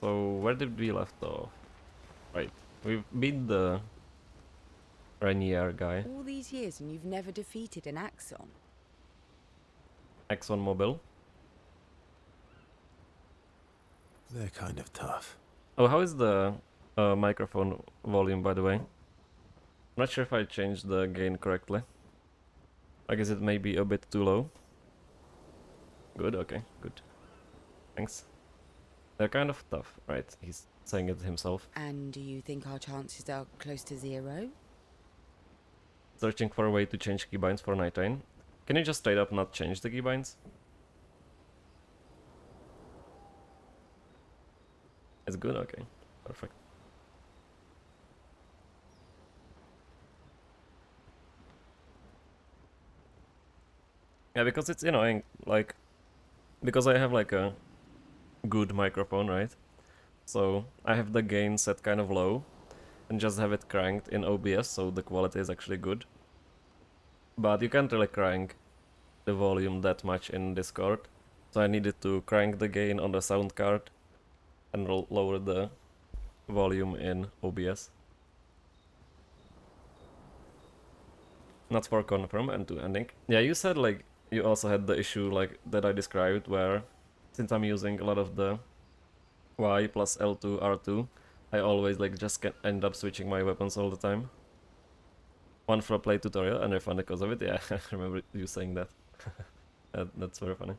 So where did we left off? Right, we beat the Rainier guy. All these years and you've never defeated an Axon? ExxonMobil. They're kind of tough. Oh, how is the microphone volume, by the way? I'm not sure if I changed the gain correctly. I guess it may be a bit too low. Good, okay, good. Thanks. They're kind of tough, right? He's saying it himself. And do you think our chances are close to zero? Searching for a way to change keybinds for Night Rain. Can you just straight up not change the keybinds? It's good, okay. Perfect. Yeah, because it's annoying, like, because I have like a good microphone, right? So I have the gain set kind of low and just have it cranked in OBS, so the quality is actually good. But you can't really crank the volume that much in Discord, so I needed to crank the gain on the sound card and lower the volume in OBS. Not for confirm and to ending. Yeah, you said like you also had the issue like that I described where since I'm using a lot of the Y plus L2 R2, I always like just can end up switching my weapons all the time. One for a play tutorial and I found because of it. Yeah, I remember you saying that. That's very funny.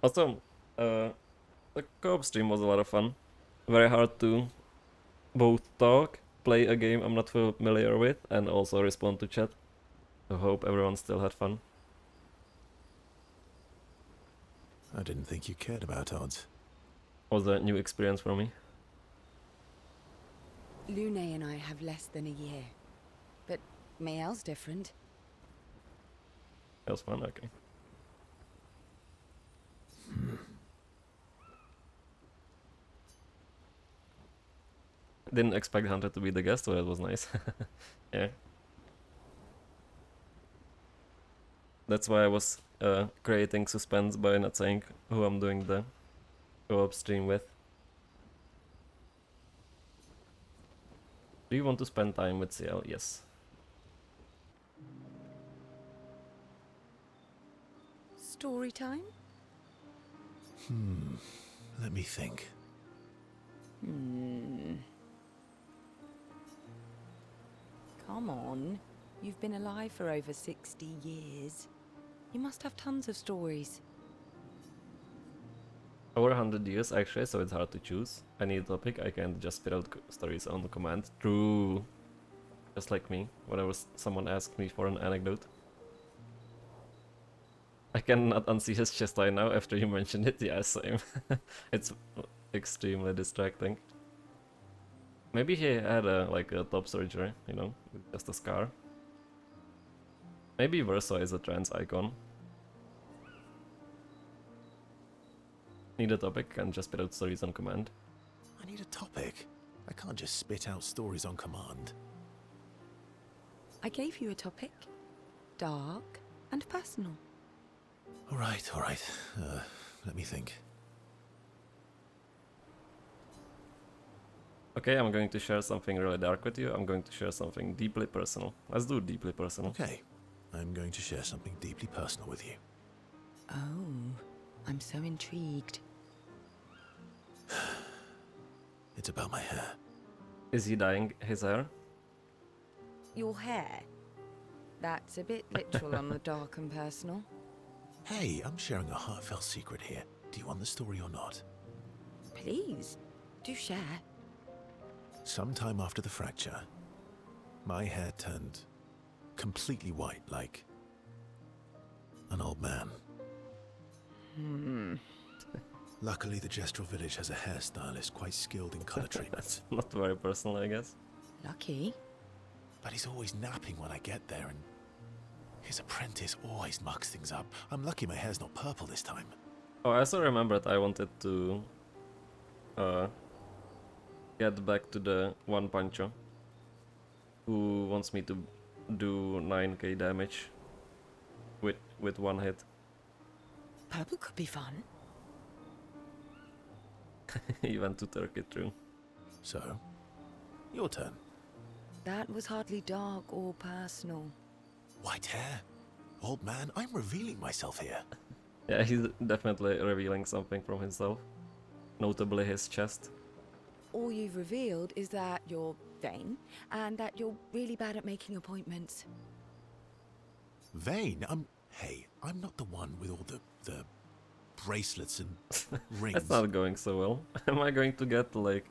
Also, the co-op stream was a lot of fun. Very hard to both talk, play a game I'm not familiar with, and also respond to chat. I hope everyone still had fun. I didn't think you cared about odds. Was a new experience for me. Lune and I have less than a year. But Mael's different. It was fun, okay. Didn't expect Hunter to be the guest, so that was nice. Yeah. That's why I was creating suspense by not saying who I'm doing the co-op stream with. Do you want to spend time with CL? Yes. Story time? Let me think. Come on. You've been alive for over 60 years. You must have tons of stories. Over 100 years actually, so it's hard to choose. I need a topic, I can't just spit out stories on the command. True. Just like me, whenever someone asks me for an anecdote. I cannot unsee his chest right now after you mentioned it. Yeah, same. It's extremely distracting. Maybe he had like a top surgery, you know, with just a scar. Maybe Versa is a trans icon. Need a topic and just spit out stories on command. I need a topic. I can't just spit out stories on command. I gave you a topic. Dark and personal. All right. Let me think. Okay, I'm going to share something really dark with you. I'm going to share something deeply personal. Let's do deeply personal. Okay. I'm going to share something deeply personal with you. Oh, I'm so intrigued. It's about my hair. Is he dyeing his hair? Your hair? That's a bit literal on the dark and personal. Hey, I'm sharing a heartfelt secret here. Do you want the story or not? Please, do share. Sometime after the fracture, my hair turned completely white, like an old man. Luckily, the Gestural village has a hairstylist quite skilled in color treatments. Not very personal, I guess. Lucky. But he's always napping when I get there, and his apprentice always mucks things up. I'm lucky my hair's not purple this time. Oh, I also remembered I wanted to get back to the one puncher who wants me to do 9k damage with one hit. Purple could be fun. He went to Turkey through. So, your turn. That was hardly dark or personal. White hair? Old man, I'm revealing myself here. Yeah, he's definitely revealing something from himself. Notably his chest. All you've revealed is that you're vain and that you're really bad at making appointments. Vain? Hey, I'm not the one with all the bracelets and rings. That's not going so well. Am I going to get, like,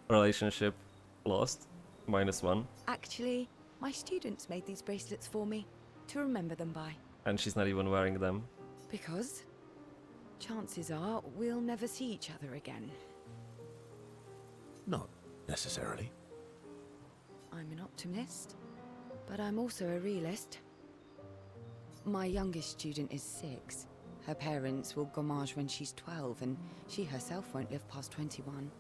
relationship lost? -1. Actually, my students made these bracelets for me to remember them by. And she's not even wearing them. Because chances are we'll never see each other again. Not necessarily. I'm an optimist, but I'm also a realist. My youngest student is 6. Her parents will gommage when she's 12, and she herself won't live past 21.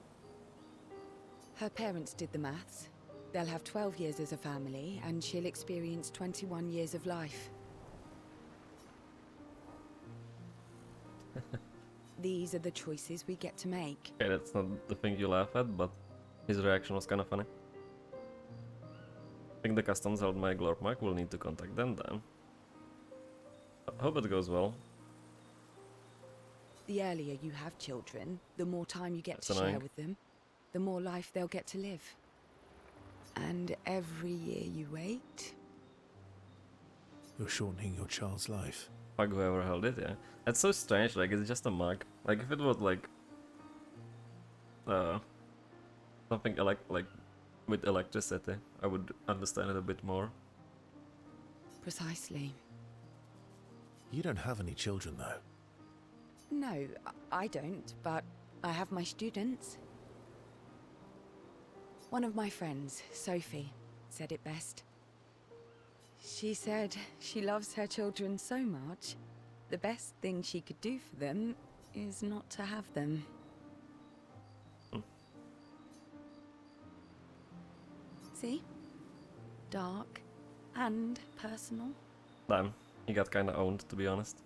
Her parents did the maths. They'll have 12 years as a family, and she'll experience 21 years of life. These are the choices we get to make. Okay, that's not the thing you laugh at, but his reaction was kind of funny. I think the customs held my glorp mark. We'll need to contact them then. Hope it goes well. The earlier you have children, the more time you get That's to share annoying. with them, the more life they'll get to live. And every year you wait, You're shortening your child's life. Fuck whoever held it, yeah. That's so strange, like, it's just a mug. Like, if it was, like... something like with electricity, I would understand it a bit more. precisely. You don't have any children, though. No, I don't, but I have my students. One of my friends, Sophie, said it best. She said she loves her children so much, the best thing she could do for them is not to have them. See? Dark and personal. Damn, he got kinda owned, to be honest.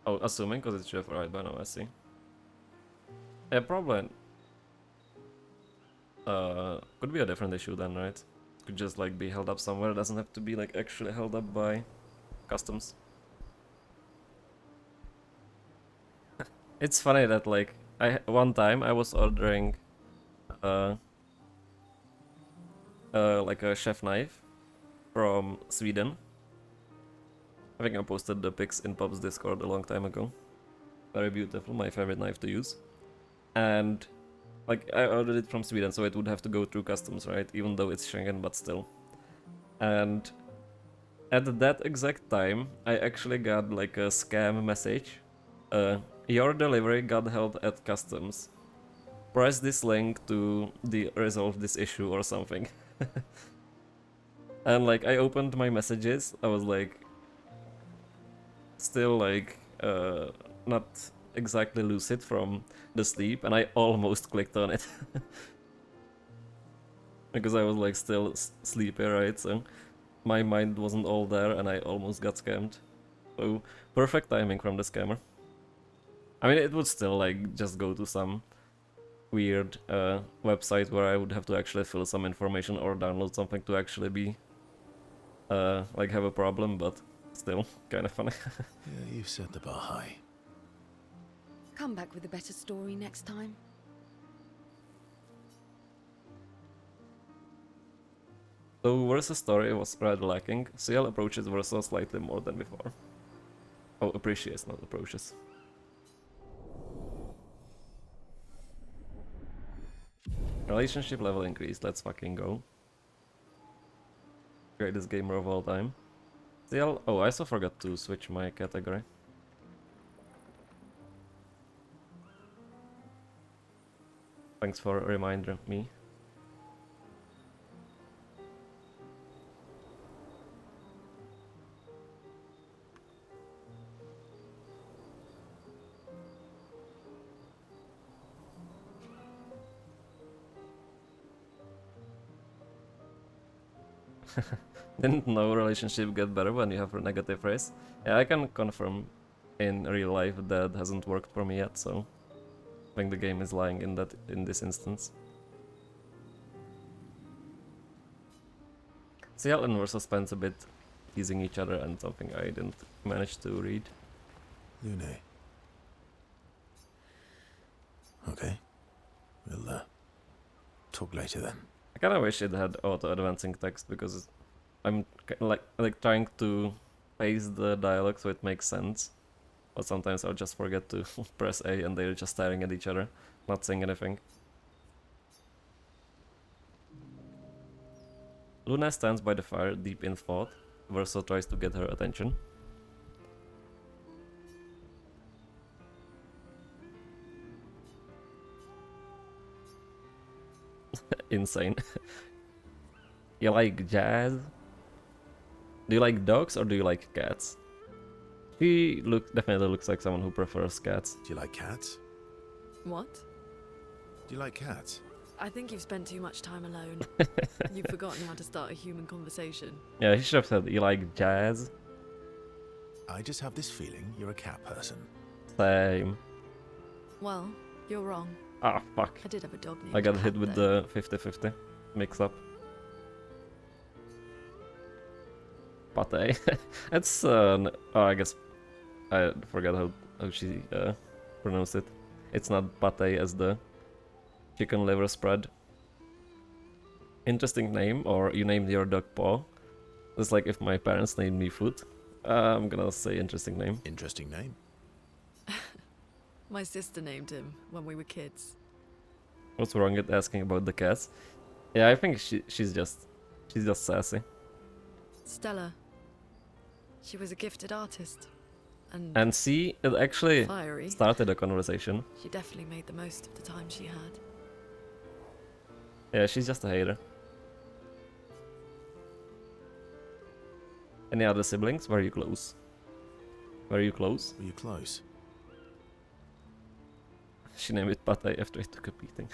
Oh, assuming, because it should have arrived by now, I see. Yeah, probably... could be a different issue then, right? Could just, like, be held up somewhere, it doesn't have to be, like, actually held up by customs. It's funny that, like, one time I was ordering, like a chef knife from Sweden. I think I posted the pics in Pop's Discord a long time ago. Very beautiful, my favorite knife to use. And, like, I ordered it from Sweden, so it would have to go through customs, right? Even though it's Schengen, but still. And at that exact time, I actually got, like, a scam message. Your delivery got held at customs. Press this link to resolve this issue or something. And, like, I opened my messages, I was like... still, like, not exactly lucid from the sleep, and I almost clicked on it. Because I was, like, still sleepy, right? So my mind wasn't all there, and I almost got scammed. So, perfect timing from the scammer. I mean, it would still, like, just go to some weird website where I would have to actually fill some information or download something to actually be, like, have a problem, but still, kind of funny. Yeah, you've set the bar high. Come back with a better story next time. So Versa's story was rather lacking. CL approaches Versa slightly more than before. Oh, appreciates, not approaches. Relationship level increased, let's fucking go. Greatest gamer of all time. CL, oh, I also forgot to switch my category. Thanks for reminding me. Didn't know relationship get better when you have a negative phrase. Yeah, I can confirm in real life that hasn't worked for me yet, so... think the game is lying in this instance. Ciel and Verso spends a bit teasing each other and something I didn't manage to read. Lune. Okay. We'll talk later then. I kind of wish it had auto-advancing text because I'm like trying to pace the dialogue so it makes sense. But sometimes I'll just forget to press A and they're just staring at each other, not saying anything. Luna stands by the fire, deep in thought. Verso tries to get her attention. Insane. You like jazz? Do you like dogs or do you like cats? She definitely looks like someone who prefers cats. Do you like cats? What? Do you like cats? I think you've spent too much time alone. You've forgotten how to start a human conversation. Yeah, he should have said, you like jazz? I just have this feeling you're a cat person. Same. Well, you're wrong. Ah, fuck. I did have a dog named I got Cat, hit with though. the 50-50 mix-up. Pate. It's, oh, I guess I forgot how she pronounced it. It's not pate as the chicken liver spread. Interesting name, or you named your dog Paw. It's like if my parents named me Foot. I'm gonna say interesting name. Interesting name. My sister named him when we were kids. What's wrong with asking about the cats? Yeah, I think she's just sassy. Stella. She was a gifted artist. And see, it actually fiery. started a conversation. She definitely made the most of the time she had. Yeah, she's just a hater. Any other siblings? Were you close? Were you close? Were you close? She named it Pate after it took a beating.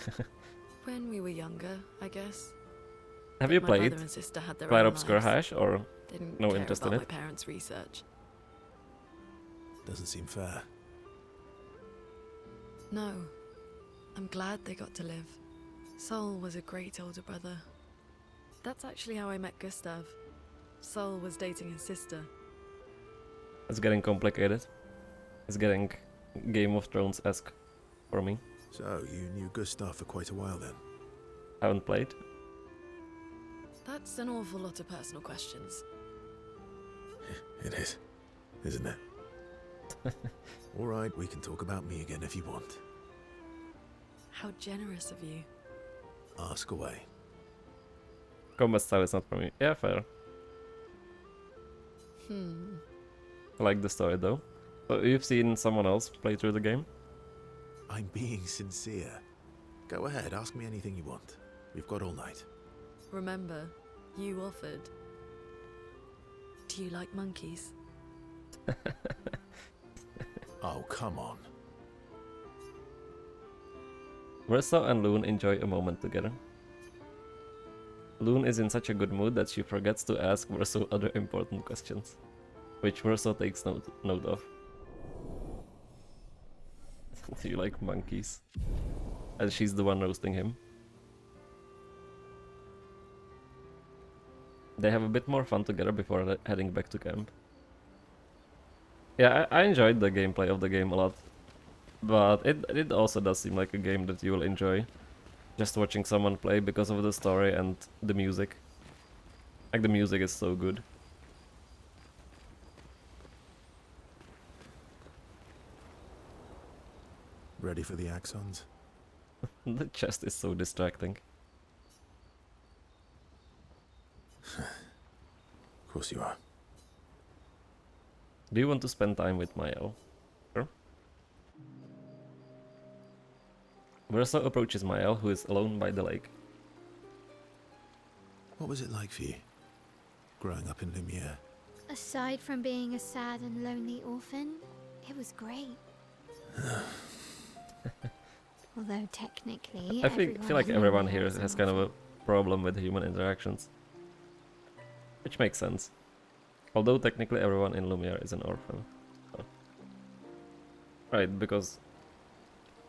When we were younger, I guess. Have you My played brother and sister had their Clair own Obscure lives. Hash or Didn't no care interest about in my it? parents' research. Doesn't seem fair. No. I'm glad they got to live. Sol was a great older brother. That's actually how I met Gustav. Sol was dating his sister. It's getting complicated. It's getting Game of Thrones-esque for me. So, you knew Gustav for quite a while then? Haven't played. That's an awful lot of personal questions. It is, isn't it? Alright, we can talk about me again if you want. How generous of you. Ask away. Combat style is not for me. Yeah, fair. I like the story though. So you've seen someone else play through the game? I'm being sincere. Go ahead, ask me anything you want. We've got all night. Remember, you offered. Do you like monkeys? Oh, come on. Verso and Loon enjoy a moment together. Loon is in such a good mood that she forgets to ask Verso other important questions, which Verso takes note of. Do you like monkeys? And she's the one roasting him. They have a bit more fun together before heading back to camp. Yeah, I enjoyed the gameplay of the game a lot. But it also does seem like a game that you will enjoy. Just watching someone play because of the story and the music. Like, the music is so good. Ready for the axons? The chest is so distracting. Of course you are. Do you want to spend time with Mael? Sure. Verso approaches Mael, who is alone by the lake. What was it like for you, growing up in Lumiere? Aside from being a sad and lonely orphan, it was great. Although technically, I feel like everyone here has has kind of a problem with human interactions. Which makes sense. Although technically everyone in Lumiere is an orphan. So. Right, because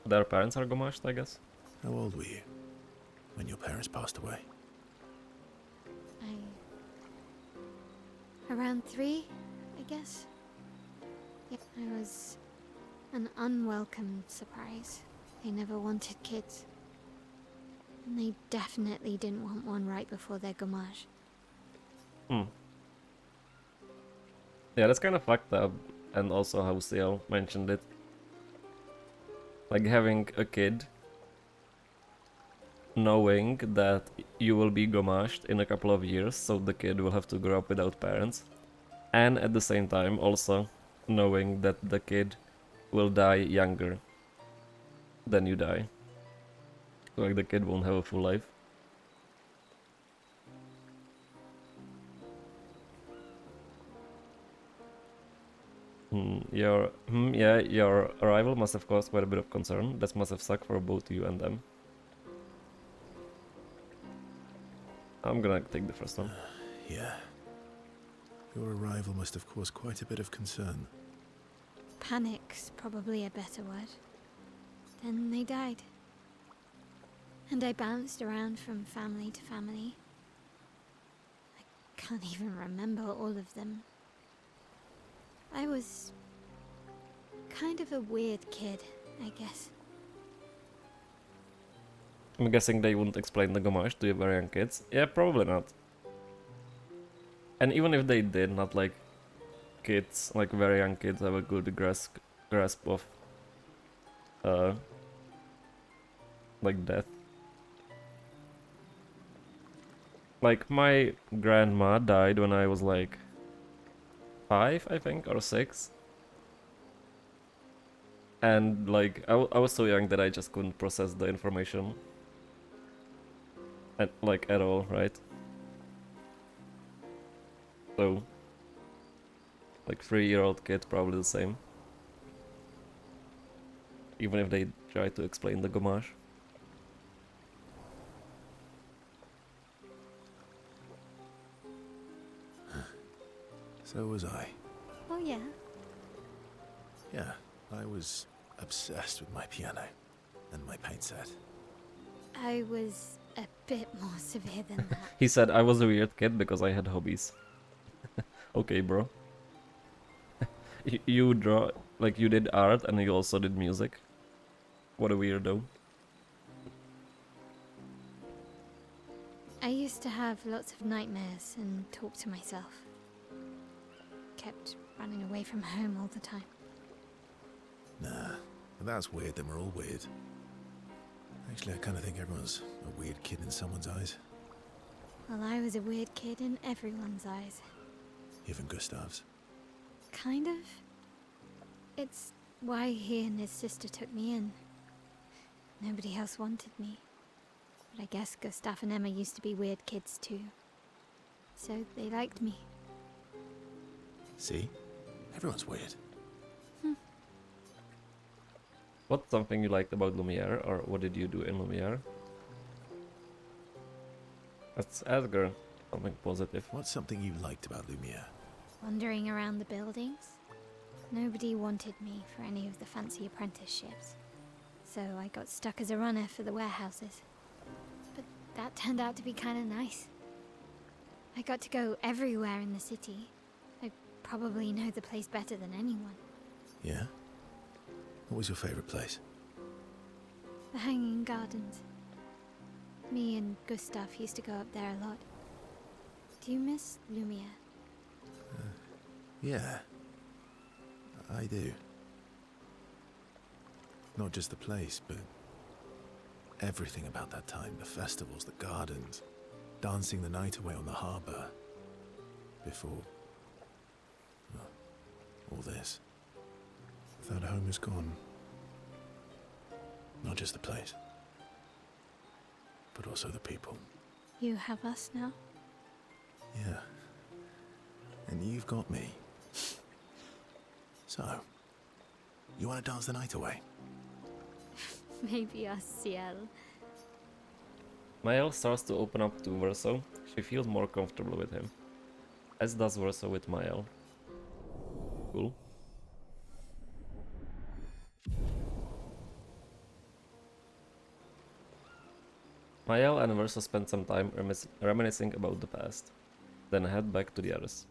Their parents are gomashed, I guess. How old were you when your parents passed away? Around 3, I guess. Yeah, I was an unwelcome surprise. They never wanted kids. And they definitely didn't want one right before their gommage. Hmm. Yeah, that's kind of fucked up. And also how Ciel mentioned it. Like having a kid, knowing that you will be gomashed in a couple of years, so the kid will have to grow up without parents. And at the same time also knowing that the kid will die younger than you die. Like the kid won't have a full life. Yeah, your arrival must have caused quite a bit of concern. That must have sucked for both you and them. I'm gonna take the first one. Yeah. Your arrival must have caused quite a bit of concern. Panic's probably a better word. Then they died. And I bounced around from family to family. I can't even remember all of them. I was kind of a weird kid, I guess. I'm guessing they wouldn't explain the gommage to your very young kids. Yeah, probably not. And even if they did, not like kids, like very young kids have a good grasp of like death. Like my grandma died when I was like 5, I think, or 6. And like I was so young that I just couldn't process the information at all, right? So like 3-year-old kid probably the same. Even if they try to explain the gommage. So was I. Oh yeah? Yeah, I was obsessed with my piano and my paint set. I was a bit more severe than that. He said I was a weird kid because I had hobbies. Okay, bro. You draw, like you did art and you also did music. What a weirdo. I used to have lots of nightmares and talk to myself. Kept running away from home all the time. Nah, if that's weird, then we're all weird. Actually, I kind of think everyone's a weird kid in someone's eyes. Well, I was a weird kid in everyone's eyes. Even Gustav's. Kind of. It's why he and his sister took me in. Nobody else wanted me. But I guess Gustav and Emma used to be weird kids too. So they liked me. See? Everyone's weird. What's something you liked about Lumiere, or what did you do in Lumiere? That's Edgar. Something positive. What's something you liked about Lumiere? Wandering around the buildings. Nobody wanted me for any of the fancy apprenticeships. So I got stuck as a runner for the warehouses. But that turned out to be kind of nice. I got to go everywhere in the city. I probably know the place better than anyone. Yeah? What was your favorite place? The Hanging Gardens. Me and Gustav used to go up there a lot. Do you miss Lumiere? Yeah. I do. Not just the place, but everything about that time. The festivals, the gardens, dancing the night away on the harbour. Before... well, all this. That home is gone. Not just the place, but also the people. You have us now? Yeah. And you've got me. So, you want to dance the night away? Maybe us, Ciel. Mael starts to open up to Verso. She feels more comfortable with him. As does Verso with Mael. Cool. Mael and Verso spend some time reminiscing about the past, then head back to the others.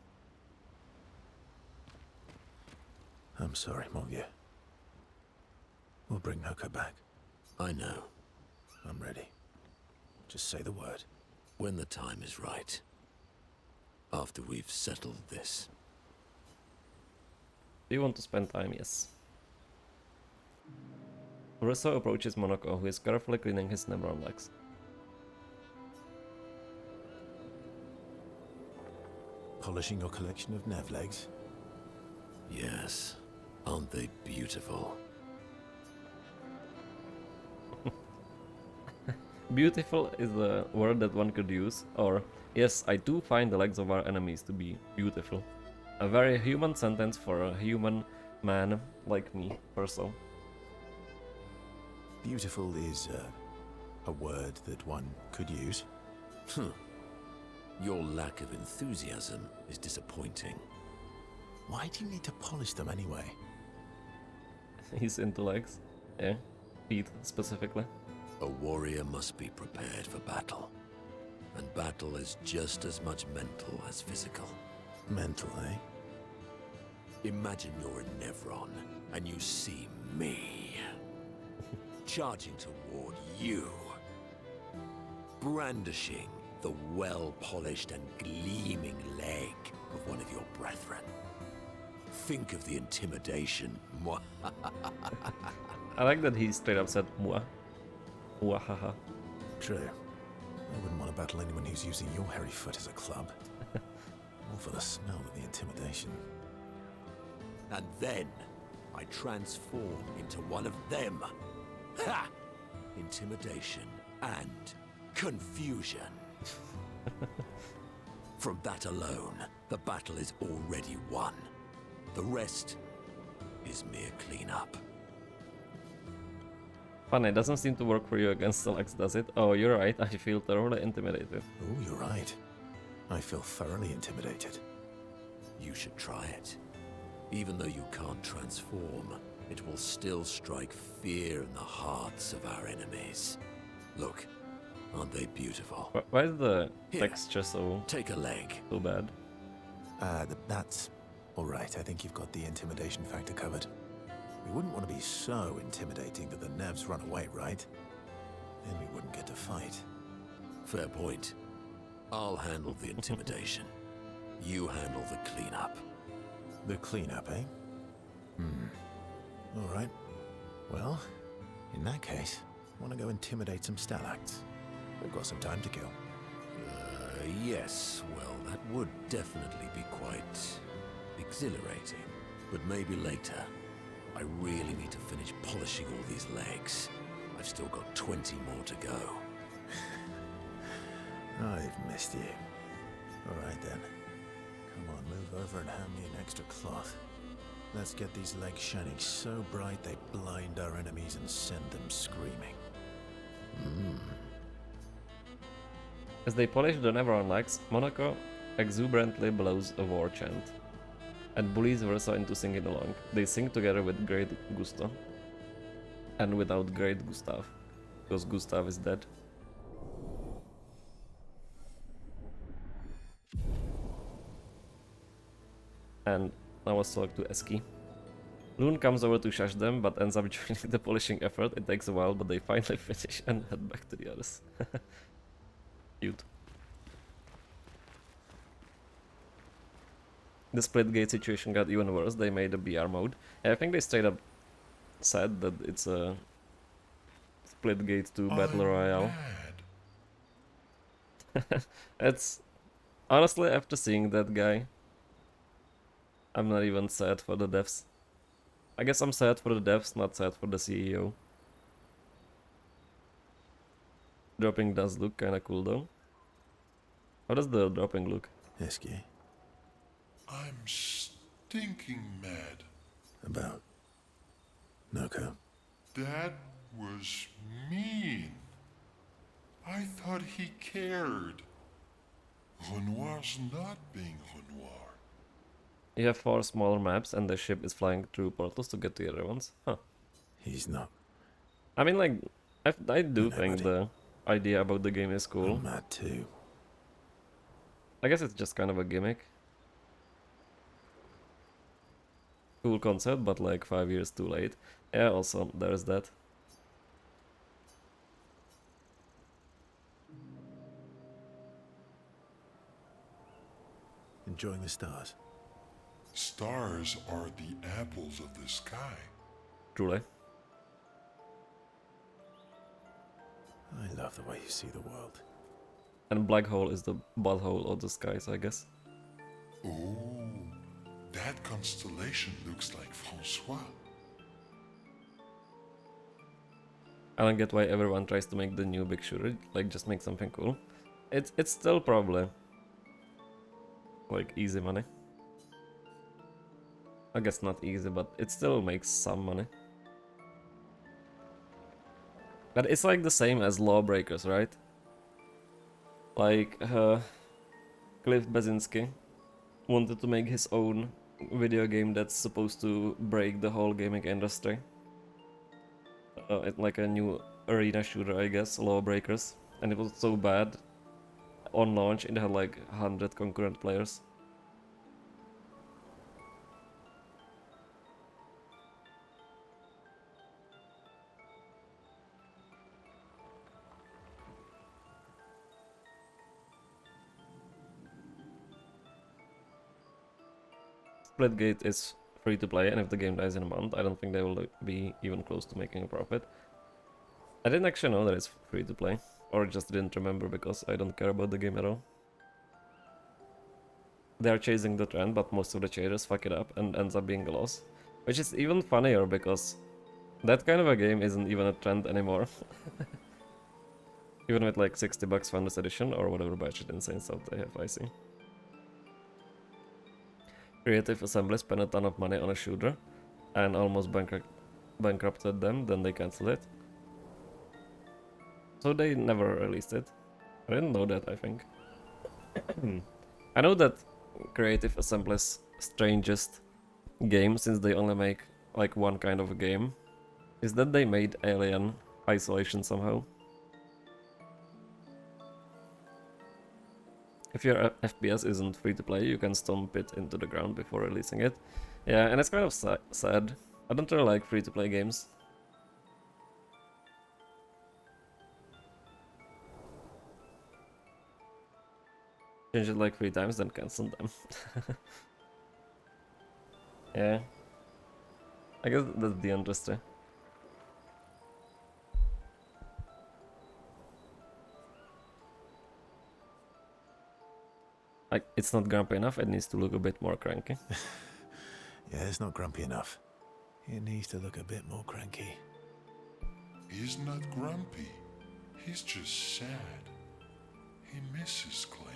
I'm sorry, Molye. We'll bring Noko back. I know. I'm ready. Just say the word. When the time is right. After we've settled this. Do you want to spend time? Yes. Verso approaches Monoko, who is carefully cleaning his Nebron legs. Polishing your collection of Nev legs? Yes. Aren't they beautiful? Beautiful is the word that one could use, or yes, I do find the legs of our enemies to be beautiful. A very human sentence for a human man like me, Verso. Beautiful is a word that one could use. Your lack of enthusiasm is disappointing. Why do you need to polish them anyway? He's into legs. Yeah, feet specifically. A warrior must be prepared for battle. And battle is just as much mental as physical. Mental, eh? Imagine you're in Nevron, and you see me. Charging toward you. Brandishing the well-polished and gleaming leg of one of your brethren. Think of the intimidation. I like that he straight up said moi. Wahaha. True. I wouldn't want to battle anyone who's using your hairy foot as a club. All for the smell of the intimidation. And then I transform into one of them. Ha! Intimidation and confusion. From that alone, the battle is already won. The rest is mere cleanup. Fun, it doesn't seem to work for you against Alex, does it? Oh, you're right, I feel thoroughly intimidated. Oh, you're right. I feel thoroughly intimidated. You should try it. Even though you can't transform, it will still strike fear in the hearts of our enemies. Look, aren't they beautiful? Why is the Here, texture so take a leg. bad? That's all right. I think you've got the intimidation factor covered. We wouldn't want to be so intimidating that the Nevs run away, right? Then we wouldn't get to fight. Fair point. I'll handle the intimidation. You handle the cleanup. The cleanup, eh? All right. Well, in that case, want to go intimidate some stalacts. We've got some time to kill. Yes, well, that would definitely be quite exhilarating. But maybe later. I really need to finish polishing all these legs. I've still got 20 more to go. I've missed you. All right then. Come on, move over and hand me an extra cloth. Let's get these legs shining so bright they blind our enemies and send them screaming. As they polish the Neveron legs, Monoko exuberantly blows a war chant and bullies Verso into singing along. They sing together with great gusto. And without great Gustav, because Gustav is dead. And now let's talk to Eski. Loon comes over to shush them, but ends up joining the polishing effort. It takes a while, but they finally finish and head back to the others. Cute. The split gate situation got even worse. They made a BR mode. I think they straight up said that it's a split gate 2 battle royale. It's honestly, after seeing that guy, I'm not even sad for the devs. I guess I'm sad for the devs, not sad for the CEO. Dropping does look kinda cool though. How does the dropping look? Eski, I'm stinking mad. about Noko. That was mean. I thought he cared. Renoir's not being Renoir. You have 4 smaller maps and the ship is flying through portals to get to the other ones. Huh. He's not. I mean, like, I do No, think buddy. the idea about the game is cool. I'm mad too. I guess it's just kind of a gimmick. Cool concept, but like 5 years too late. Yeah, also, there's that. Enjoying the stars. Stars are the apples of the sky. Truly. I love the way you see the world. And black hole is the butthole of the skies, I guess. Oh, that constellation looks like Francois. I don't get why everyone tries to make the new big shooter, like just make something cool. It's still probably like easy money. I guess not easy, but it still makes some money. But it's like the same as Lawbreakers, right? Like, Cliff Basinski wanted to make his own video game that's supposed to break the whole gaming industry. Like a new arena shooter, I guess, Lawbreakers. And it was so bad. On launch, it had like 100 concurrent players. Splitgate is free to play, and if the game dies in a month, I don't think they will be even close to making a profit. I didn't actually know that it's free to play, or just didn't remember because I don't care about the game at all. They are chasing the trend, but most of the chasers fuck it up and ends up being a loss. Which is even funnier because that kind of a game isn't even a trend anymore. Even with like $60 Founders Edition or whatever budget insane stuff they have, I see. Creative Assembly spent a ton of money on a shooter and almost bankrupted them, then they cancelled it. So they never released it. I didn't know that, I think. I know that Creative Assembly's strangest game, since they only make like one kind of a game, is that they made Alien Isolation somehow. If your FPS isn't free to play, you can stomp it into the ground before releasing it. Yeah, and it's kind of sad. I don't really like free to play games. Change it like 3 times, then cancel them. Yeah. I guess that's the industry. Like, it's not grumpy enough, it needs to look a bit more cranky. Yeah, it's not grumpy enough. It needs to look a bit more cranky. He's not grumpy. He's just sad. He misses Claire.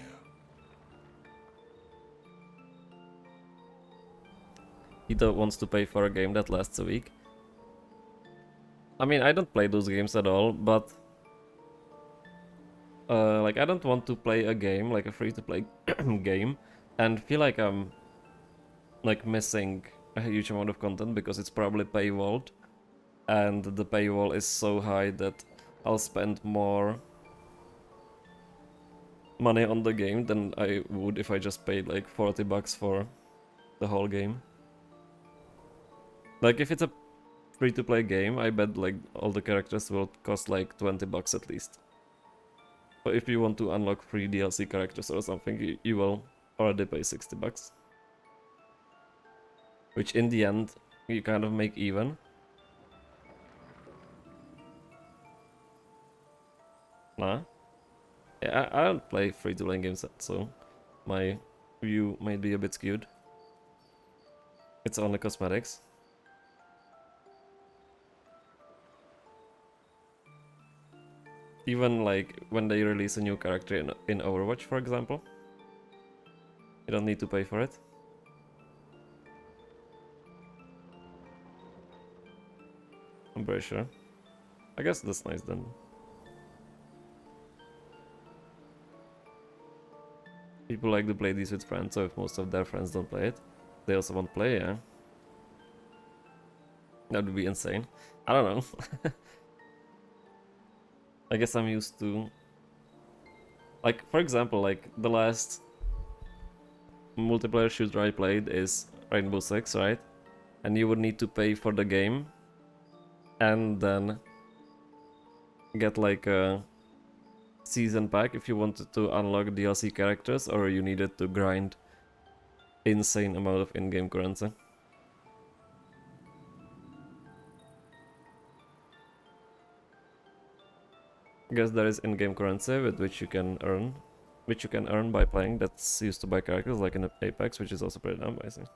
Ito wants to pay for a game that lasts a week. I mean, I don't play those games at all, but like I don't want to play a game, like a free-to-play game, and feel like I'm like missing a huge amount of content because it's probably paywalled, and the paywall is so high that I'll spend more money on the game than I would if I just paid like $40 for the whole game. Like if it's a free-to-play game, I bet like all the characters will cost like $20 at least. But if you want to unlock free DLC characters or something, you will already pay $60. Which in the end, you kind of make even. Nah? Yeah, I don't play free-to-play games, so my view might be a bit skewed. It's only cosmetics. Even like when they release a new character in Overwatch, for example, you don't need to pay for it. I'm pretty sure. I guess that's nice then. People like to play these with friends, so if most of their friends don't play it, they also won't play, yeah. That would be insane. I don't know. I guess I'm used to, like, for example, like the last multiplayer shooter I played is Rainbow Six, right? And you would need to pay for the game and then get like a season pack if you wanted to unlock DLC characters, or you needed to grind insane amount of in-game currency. I guess there is in-game currency with which you can earn by playing. That's used to buy characters like in Apex, which is also pretty damn amazing.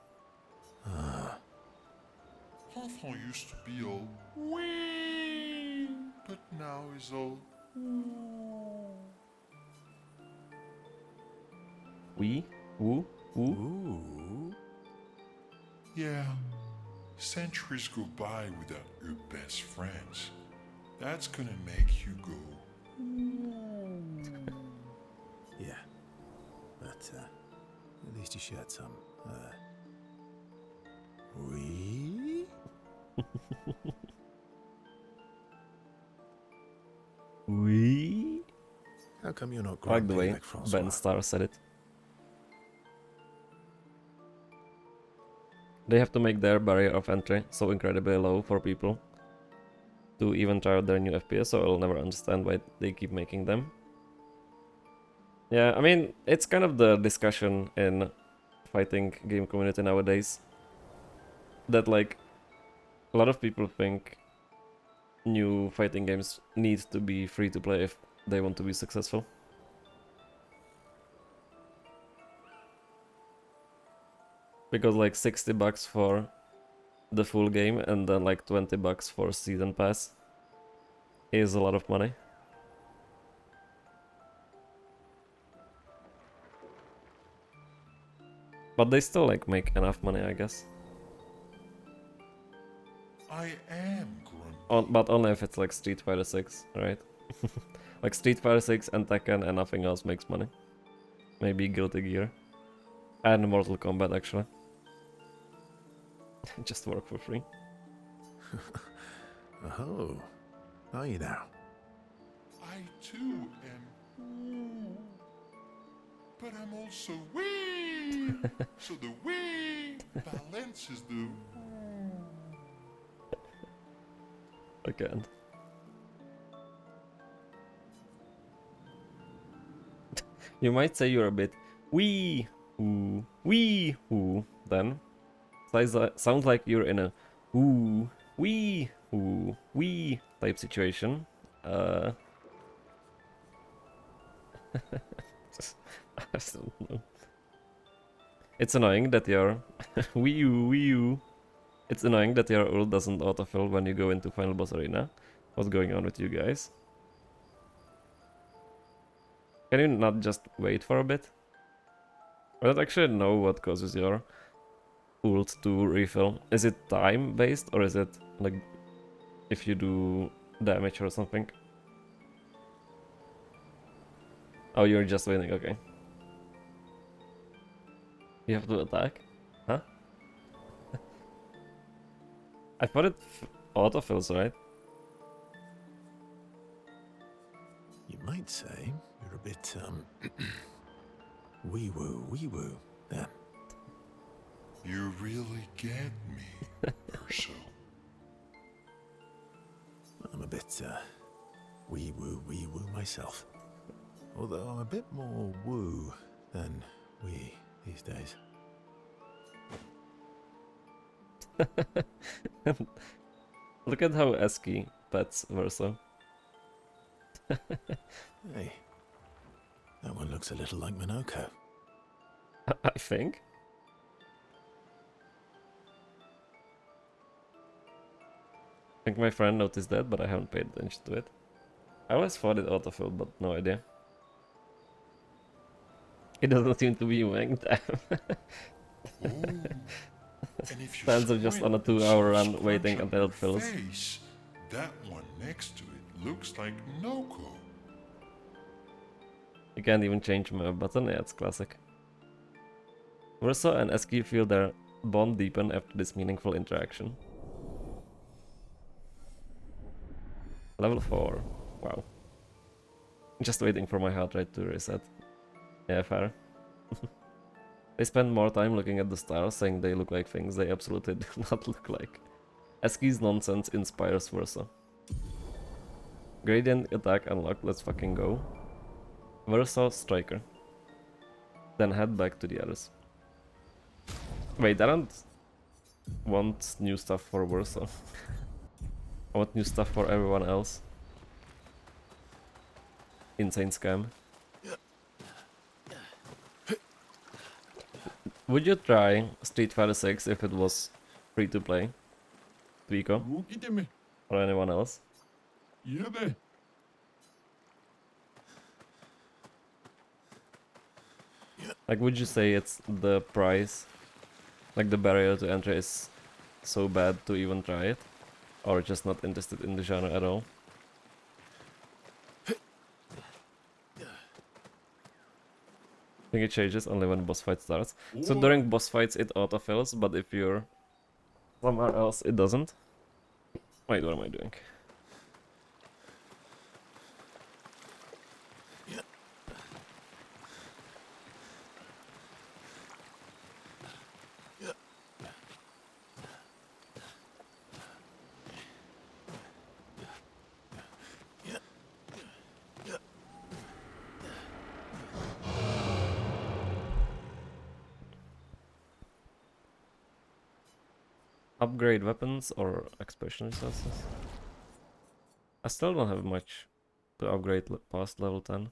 Hawthorne used to be all wee, but now is all ooh. Wee? Woo? Woo? Ooh. Yeah, centuries go by without your best friends. That's gonna make you go Yeah. But at least you shared some. We? Wee? How come you're not I like the grumpy way like Francois? Ben Starr said it. They have to make their barrier of entry so incredibly low for people to even try out their new FPS, so I'll never understand why they keep making them. Yeah, I mean, it's kind of the discussion in fighting game community nowadays. That like, a lot of people think new fighting games need to be free to play if they want to be successful. Because like $60 for the full game and then like $20 for season pass is a lot of money. But they still like make enough money, I guess. I am grumpy. But only if it's like Street Fighter 6, right? Like Street Fighter 6 and Tekken and nothing else makes money. Maybe Guilty Gear. And Mortal Kombat, actually. Just work for free. Oh. Are you now? I too am ooh, but I'm also wee. So the wee balances the ooh. I can't. You might say you're a bit wee hoo then. Sounds like you're in a ooh wee type situation. I don't know. It's annoying that your Wii U. It's annoying that your ult doesn't autofill when you go into Final Boss Arena. What's going on with you guys? Can you not just wait for a bit? I don't actually know what causes your ult to refill. Is it time based or is it like if you do damage or something? Oh, you're just waiting, okay. You have to attack? Huh? I thought it autofills, right? You might say you're a bit, wee-woo then. You really get me, Urso. I'm a bit, wee-woo myself. Although I'm a bit more woo than wee these days. Look at how Eski pets Verso. Hey, that one looks a little like Minoko. I think. I think my friend noticed that, but I haven't paid attention to it. I always thought it autofilled, but no idea. It doesn't seem to be doing that. Ooh. And if you Fans are just on a 2-hour run waiting until it fills. Face, that one next to it looks like Noko. You can't even change my button, yeah, it's classic. Verso and Eski feel their bond deepen after this meaningful interaction. Level 4, wow. Just waiting for my heart rate to reset. Yeah, fair. They spend more time looking at the stars, saying they look like things they absolutely do not look like. Eski's nonsense inspires Versa. Gradient attack unlocked, let's fucking go. Versa Striker. Then head back to the others. Wait, I don't want new stuff for Versa. I want new stuff for everyone else. Insane scam. Would you try Street Fighter 6 if it was free to play? Vico? Or anyone else? Like, would you say it's the price? Like, the barrier to entry is so bad to even try it? Or just not interested in the genre at all? I think it changes only when boss fight starts. So during boss fights it autofills, but if you're somewhere else it doesn't. Wait, what am I doing? Upgrade weapons or expression resources? I still don't have much to upgrade past level 10.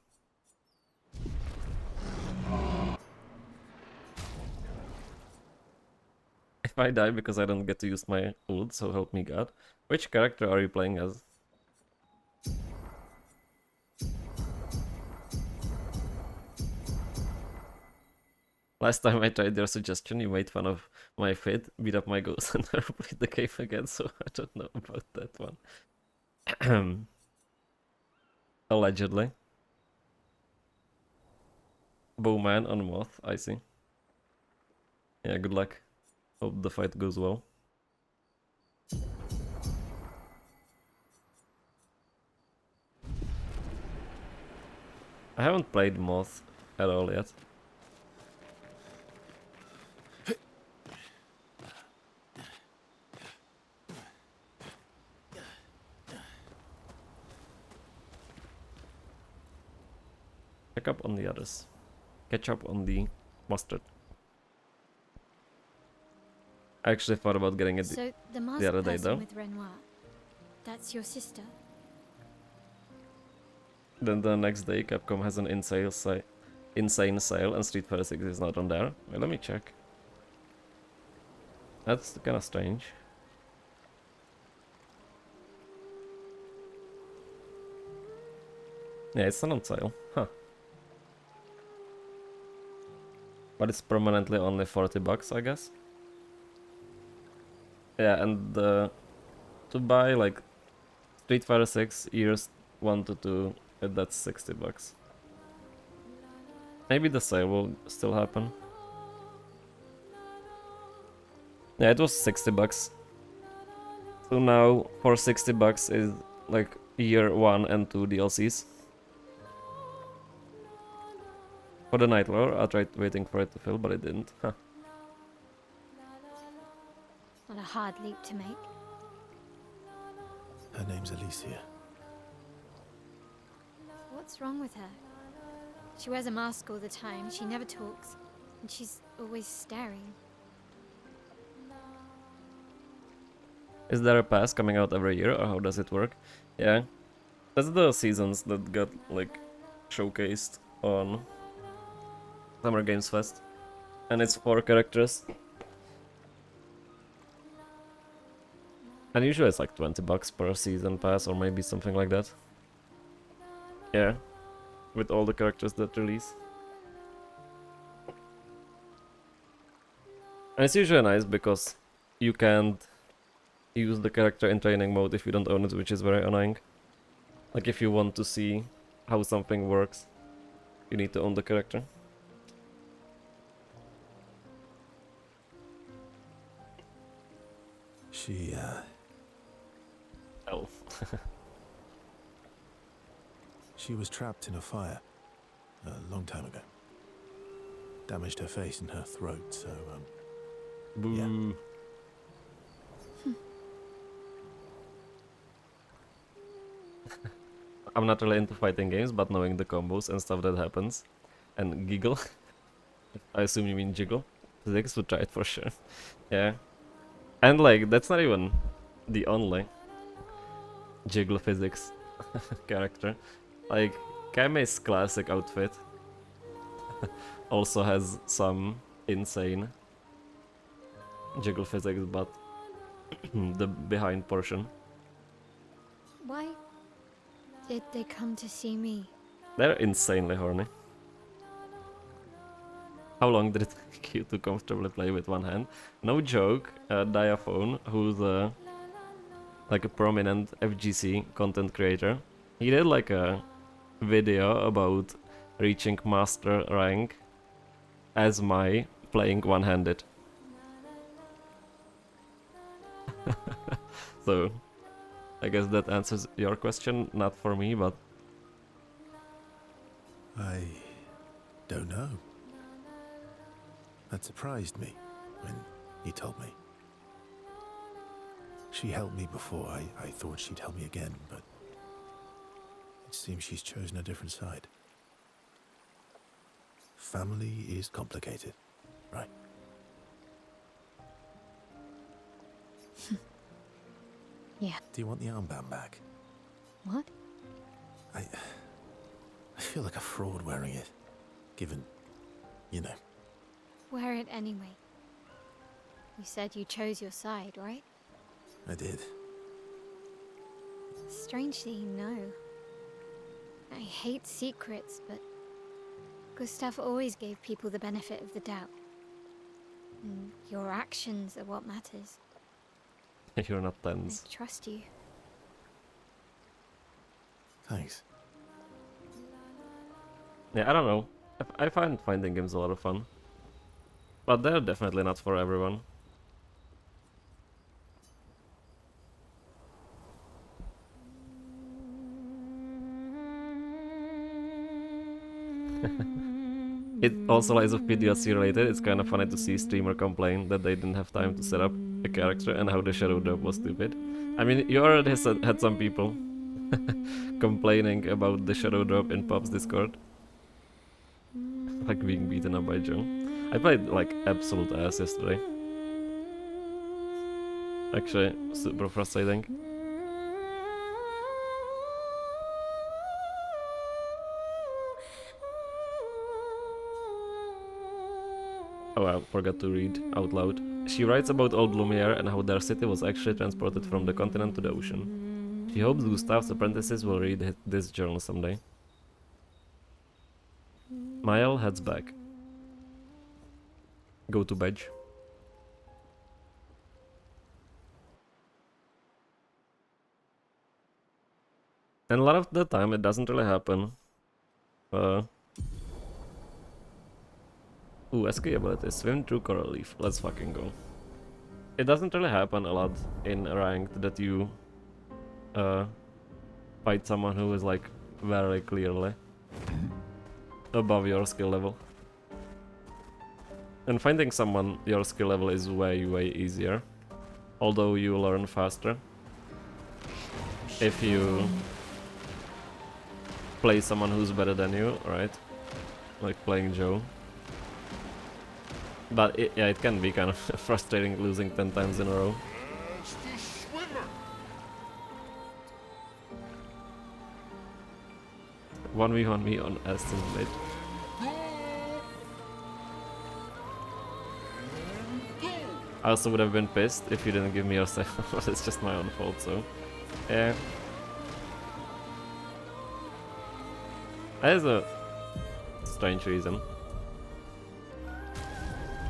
If I die because I don't get to use my ult, so help me God. Which character are you playing as? Last time I tried your suggestion, you made fun of my fate, beat up my ghost, and never played the game again, so I don't know about that one. Allegedly. Bowman on Moth, I see. Yeah, good luck. Hope the fight goes well. I haven't played Moth at all yet. Check up on the others. Catch up on the mustard. I actually thought about getting it So the the masked other day person though. with Renoir, that's your sister? Then the next day Capcom has an insane sale and Street Fighter 6 is not on there. Wait, let me check. That's kinda strange. Yeah, it's not on sale. Huh. But it's permanently only 40 bucks, I guess. Yeah, and to buy like Street Fighter 6 years 1 to 2, that's 60 bucks. Maybe the sale will still happen. Yeah, it was 60 bucks. So now for 60 bucks is like year 1 and 2 DLCs. For the Night Lore, I tried waiting for it to fill, but it didn't. Huh. Not a hard leap to make. Her name's Alicia. What's wrong with her? She wears a mask all the time, she never talks, and she's always staring. Is there a pass coming out every year, or how does it work? Yeah, that's the seasons that got like showcased on Summer Games Fest, and it's 4 characters. And usually it's like 20 bucks per season pass, or maybe something like that. Yeah, with all the characters that release. And it's usually nice because you can't use the character in training mode if you don't own it, which is very annoying. Like if you want to see how something works, you need to own the character. She She was trapped in a fire a long time ago. Damaged her face and her throat, so, Boo. Yeah. I'm not really into fighting games, but knowing the combos and stuff that happens, and giggle, I assume you mean jiggle, physics would try it for sure. Yeah. And like, that's not even the only jiggle physics character. Like, Kaime's classic outfit also has some insane jiggle physics, but the behind portion. Why did they come to see me? They're insanely horny. How long did it take you to comfortably play with one hand? No joke, Diaphone, who's like a prominent FGC content creator, he did like a video about reaching master rank as Mai playing one-handed. So, I guess that answers your question, not for me, but... I don't know. That surprised me when he told me. She helped me before. I thought she'd help me again, but it seems she's chosen a different side. Family is complicated, right? Yeah. Do you want the armband back? What? I feel like a fraud wearing it, given, you know. Wear it anyway. You said you chose your side, right? I did. Strangely, no. I hate secrets, but Gustav always gave people the benefit of the doubt. And your actions are what matters. You're not I tense. trust you. Thanks. Yeah, I don't know. I find fighting games a lot of fun. But they're definitely not for everyone. It also lies of PDLC related. It's kind of funny to see streamer complain that they didn't have time to set up a character and how the shadow drop was stupid. I mean, you already had some people complaining about the shadow drop in Pop's Discord. Like being beaten up by Joe. I played like absolute ass yesterday. Actually, super frustrating. Oh, I forgot to read out loud. She writes about old Lumiere and how their city was actually transported from the continent to the ocean. She hopes Gustav's apprentices will read this journal someday. Mael heads back. Go to bed. And a lot of the time it doesn't really happen. Ooh, SK ability. Swim through coral reef. Let's fucking go. It doesn't really happen a lot in ranked that you fight someone who is like very clearly above your skill level. And finding someone your skill level is way easier. Although you learn faster if you play someone who's better than you, right? Like playing Joe. But yeah, it can be kind of frustrating losing 10 times in a row. That's the swimmer. 1v1 me on Aston's mid. I also would have been pissed if you didn't give me your second, but it's just my own fault, so... Yeah. That is a strange reason.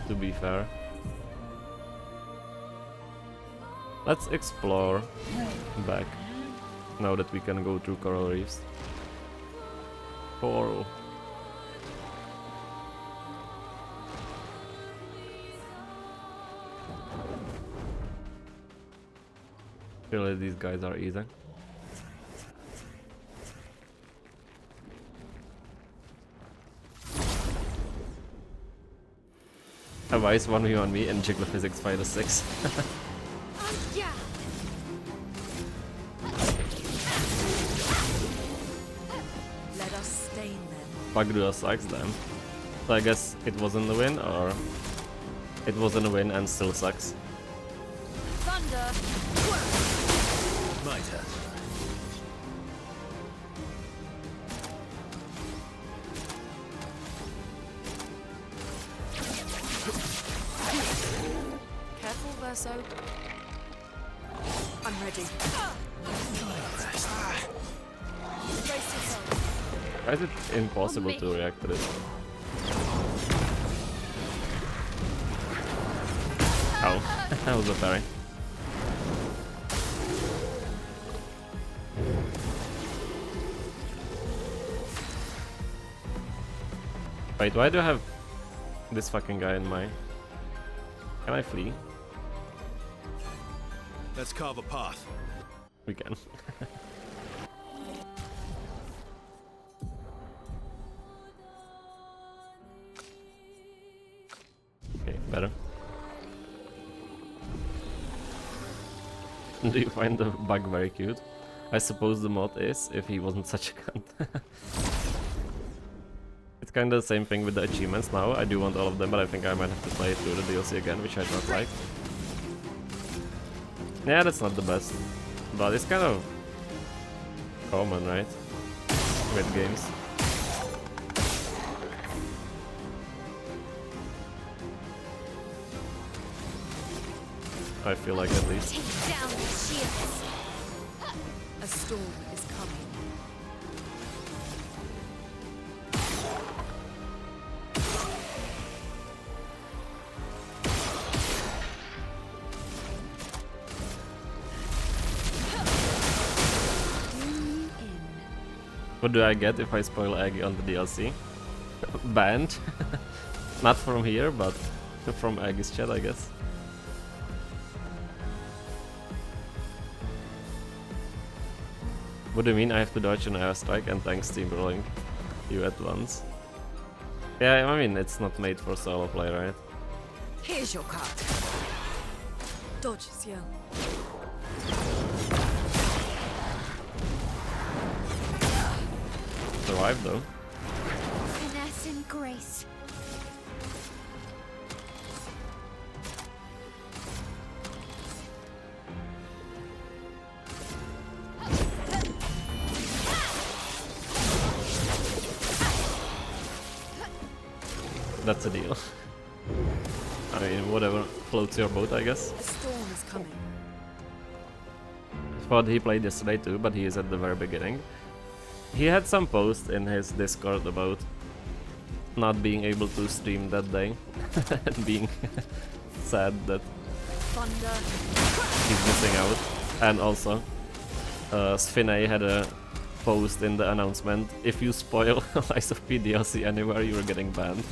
To be fair. Let's explore back. Now that we can go through coral reefs. Coral. Really, these guys are easy. A wise 1v1 me and Jiggler Physics Fighter 6. Yeah. Let us stain them. Pagdua sucks then. So I guess it wasn't a win, or it wasn't a win and still sucks. Thunder. My turn. Careful, Verso. I'm ready. Brace yourself. Why is it impossible to react to this? Oh, that was a parry. Wait, why do I have this fucking guy in my... Can I flee? Let's carve a path. We can. Okay, better. Do you find the bug very cute? I suppose the mod is, if he wasn't such a cunt. It's kinda the same thing with the achievements now. I do want all of them, but I think I might have to play through the DLC again, which I don't like. Yeah, that's not the best. But it's kind of common, right? With games. I feel like, at least. Take down the shields. A storm is coming. What do I get if I spoil Aggie on the DLC? Banned? Not from here, but from Aggie's chat, I guess. What do you mean I have to dodge an airstrike and tank steamrolling you at once? Yeah, I mean, it's not made for solo play, right? Here's your card. Dodge, Ciel. Survived though. Finesse and grace. That's a deal. I mean, whatever floats your boat, I guess. A storm is coming. I thought he played yesterday too, but he is at the very beginning. He had some post in his Discord about not being able to stream that day and being sad that Thunder. he's missing out. And also, Svinay had a post in the announcement: if you spoil Lies of P DLC anywhere, you're getting banned.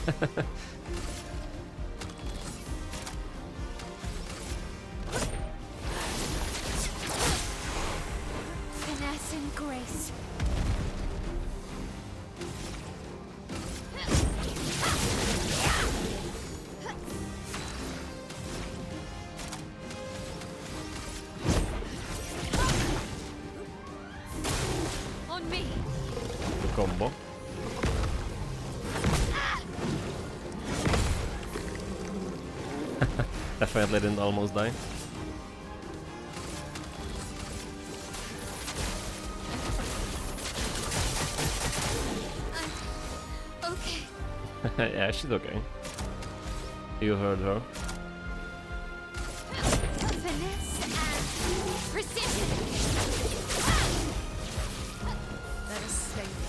Finesse and grace. On me. The combo. Definitely didn't almost die. Okay. Yeah, she's okay. You heard her. Finesse and precision. Let us stain them.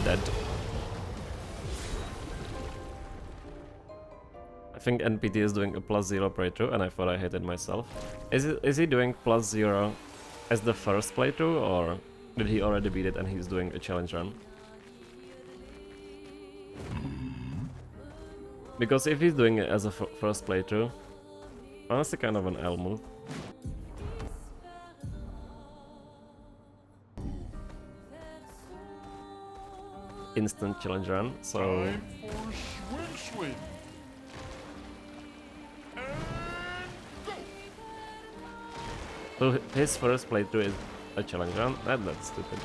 Dead. I think NPT is doing a +0 playthrough, and I thought I hit it myself. Is he doing +0 as the first playthrough, or did he already beat it and he's doing a challenge run? Because if he's doing it as a first playthrough, honestly kind of an L move. instant challenge run, so Time for swing. so his first playthrough is a challenge run. That's stupid,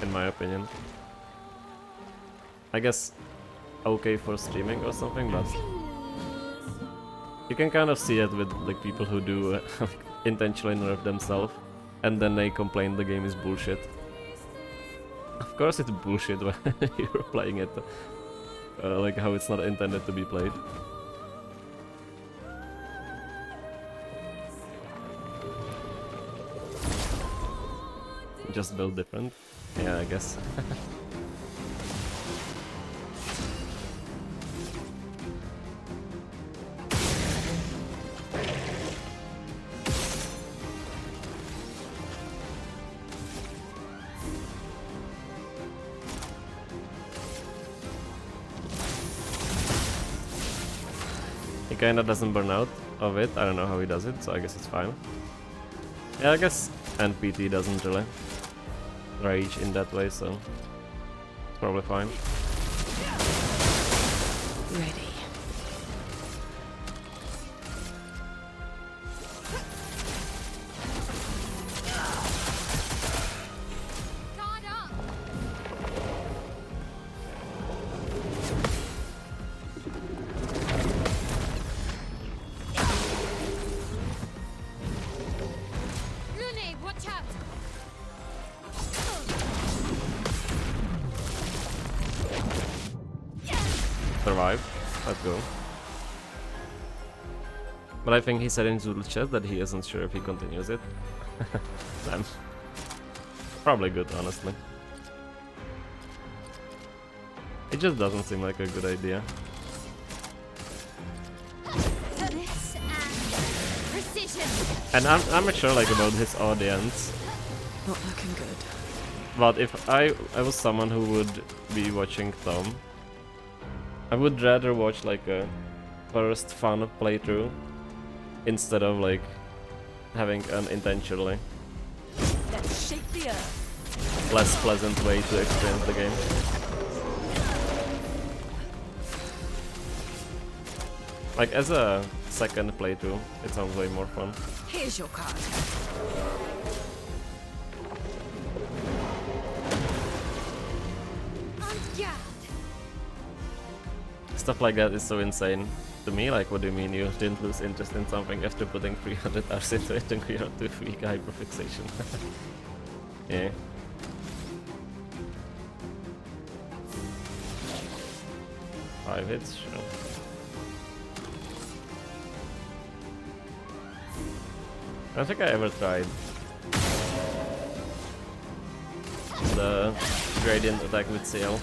in my opinion. I guess okay for streaming or something, but you can kind of see it with like people who do intentionally nerf themselves and then they complain the game is bullshit. Of course it's bullshit when you're playing it, like how it's not intended to be played. Just build different. Yeah, I guess. He kinda doesn't burn out of it. I don't know how he does it, so I guess it's fine. Yeah, I guess NPT doesn't really rage in that way, so it's probably fine. Ready. Survive. Let's go. But I think he said in Zoodle chat that he isn't sure if he continues it. Damn. Probably good, honestly. It just doesn't seem like a good idea. And I'm not sure like about his audience. Not looking good. But if I was someone who would be watching Tom, I would rather watch like a first fun playthrough instead of like having an intentionally Let's shake the earth. less pleasant way to experience the game. Like as a second playthrough, it sounds way more fun. Here's your card. Stuff like that is so insane to me. Like, what do you mean you didn't lose interest in something after putting 300 hours into it and you're to weak hyperfixation? Yeah. Five hits, sure. I don't think I ever tried the gradient attack with CL.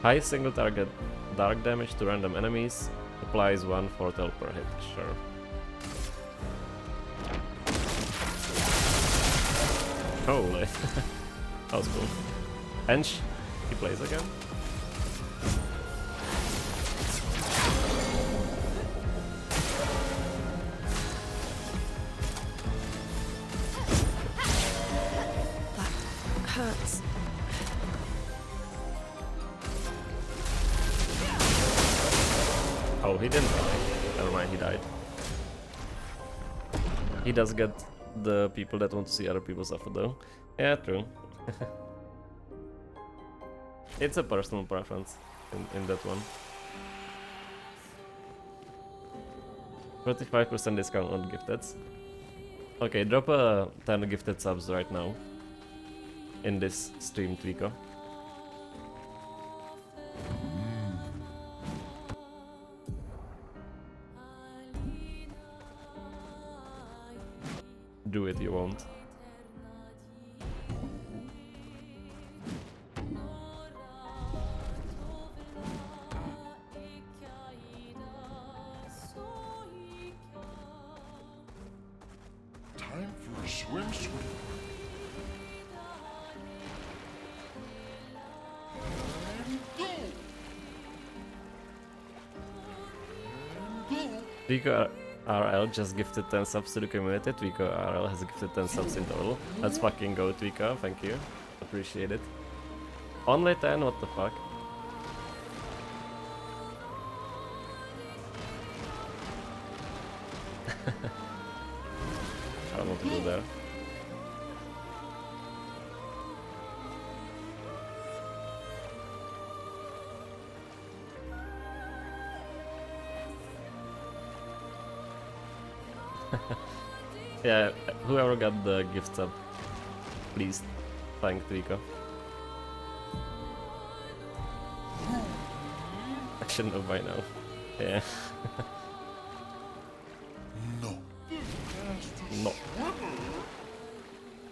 High single target dark damage to random enemies, applies 1 fortel per hit, sure. Holy, that was cool. Hench, he plays again? That hurts. Oh, he didn't die. Never mind, he died. He does get the people that want to see other people suffer though. Yeah, true. It's a personal preference in that one. 35% discount on gifteds. Okay, drop a 10 gifted subs right now. In this stream, Twico. Do it, you won't. Time for a swim. Twico, RL just gifted 10 subs to the community. Twico RL has gifted 10 subs in total. Let's fucking go, Twico. Thank you. Appreciate it. Only 10? What the fuck? I don't know what to do there. Yeah, whoever got the gift sub, please thank Twico. I should know by now. Yeah. No. No.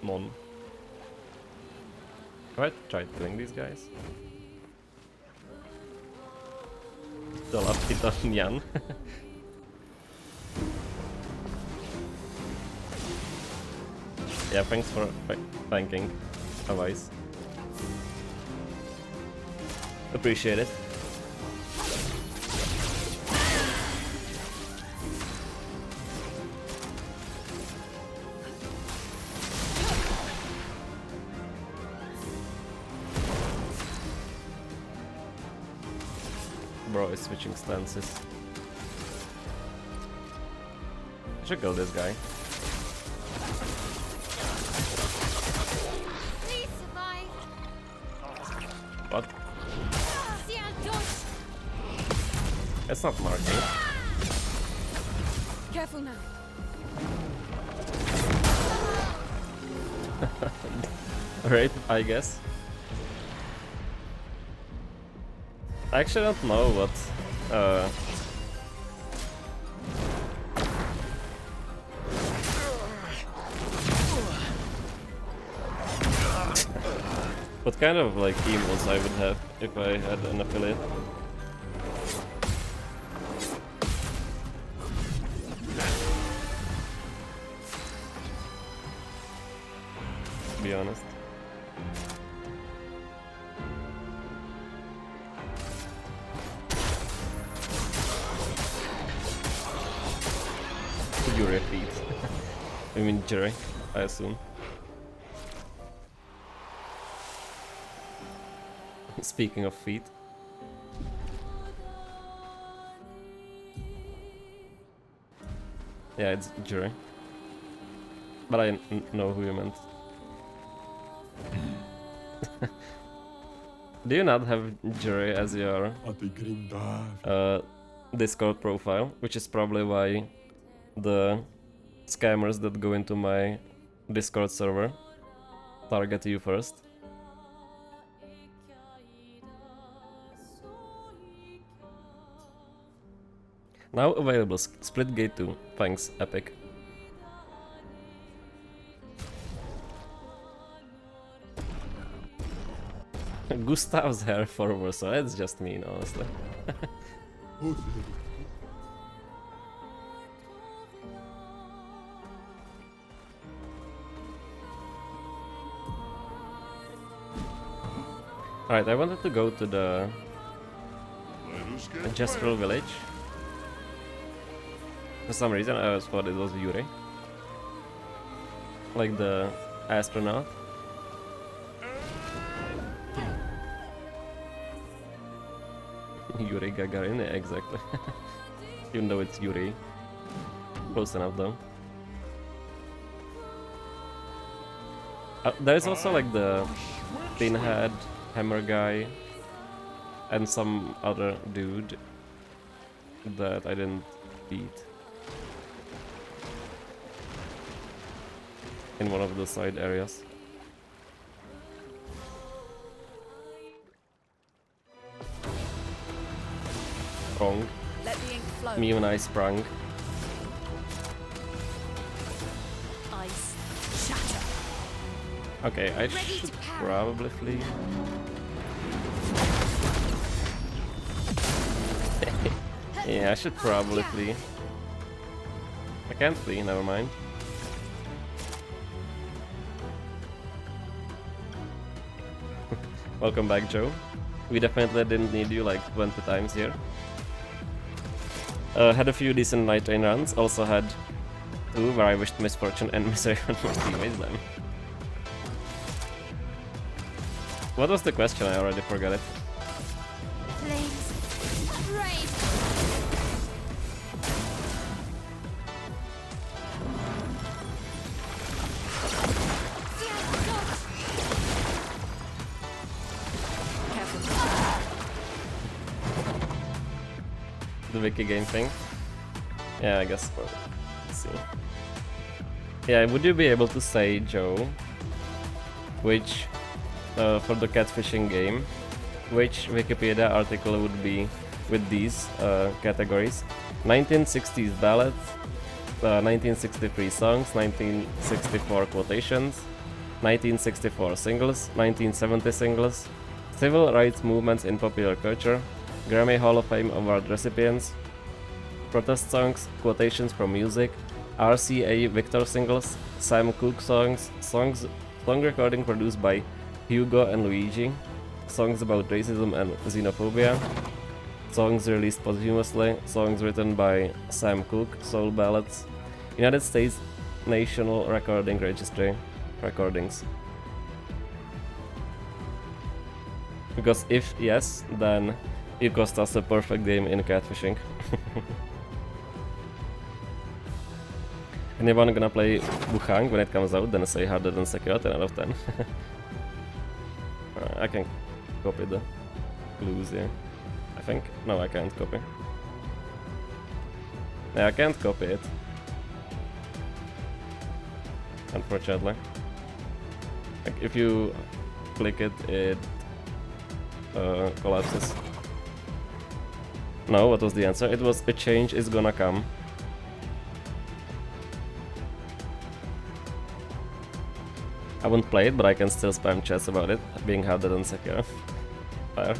None. Alright, try killing these guys. Still up Itholon Yan. Yeah, thanks for thanking advice. Appreciate it. Bro is switching stances. I should kill this guy. Please survive. What? It's not marking. Careful now. Right, I guess. I actually don't know what what kind of like emos I would have if I had an affiliate. To be honest. Yuri feet. I mean Jerry, I assume. Speaking of feet. Yeah, it's Jerry. But I know who you meant. Do you not have Jerry as your Discord profile? Which is probably why the scammers that go into my Discord server target you first. Now available, Splitgate 2. Thanks, Epic. Gustav's hair forward, so that's just mean, honestly. Alright, I wanted to go to the Gestural Village. For some reason I always thought it was Yuri. Like the astronaut. Yuri Gagarin, yeah, exactly. Even though it's Yuri. Close enough though. There is also like the pinhead hammer guy and some other dude that I didn't beat in one of the side areas. Wrong. Let the ink flow. Me and I sprung. Ice. Shatter. Okay, I should probably flee. Yeah, I should probably flee. I can't flee, never mind. Welcome back, Joe. We definitely didn't need you like 20 times here. Had a few decent night train runs. Also had 2 where I wished misfortune and misery on my teammates. Them. What was the question? I already forgot it. Flames. Rage. The wiki game thing. Yeah, I guess. Well, let's see. Yeah, would you be able to say, Joe, which for the catfishing game, which Wikipedia article would be with these categories? 1960s ballads, 1963 songs, 1964 quotations, 1964 singles, 1970 singles, civil rights movements in popular culture, Grammy Hall of Fame award recipients, protest songs, quotations from music, RCA Victor singles, Sam Cooke songs, song recording produced by Hugo and Luigi, songs about racism and xenophobia, songs released posthumously, songs written by Sam Cooke, soul ballads, United States National Recording Registry recordings. Because if yes, then you cost us a perfect game in catfishing. Anyone gonna play Wuhang when it comes out, then say harder than secure, 10 out of 10. I can copy the clues here. I think. No, I can't copy. Yeah, I can't copy it. Unfortunately. Like, if you click it, it collapses. No, what was the answer? It was a change is gonna come. I won't play it, but I can still spam chats about it, being harder than secure. Fire.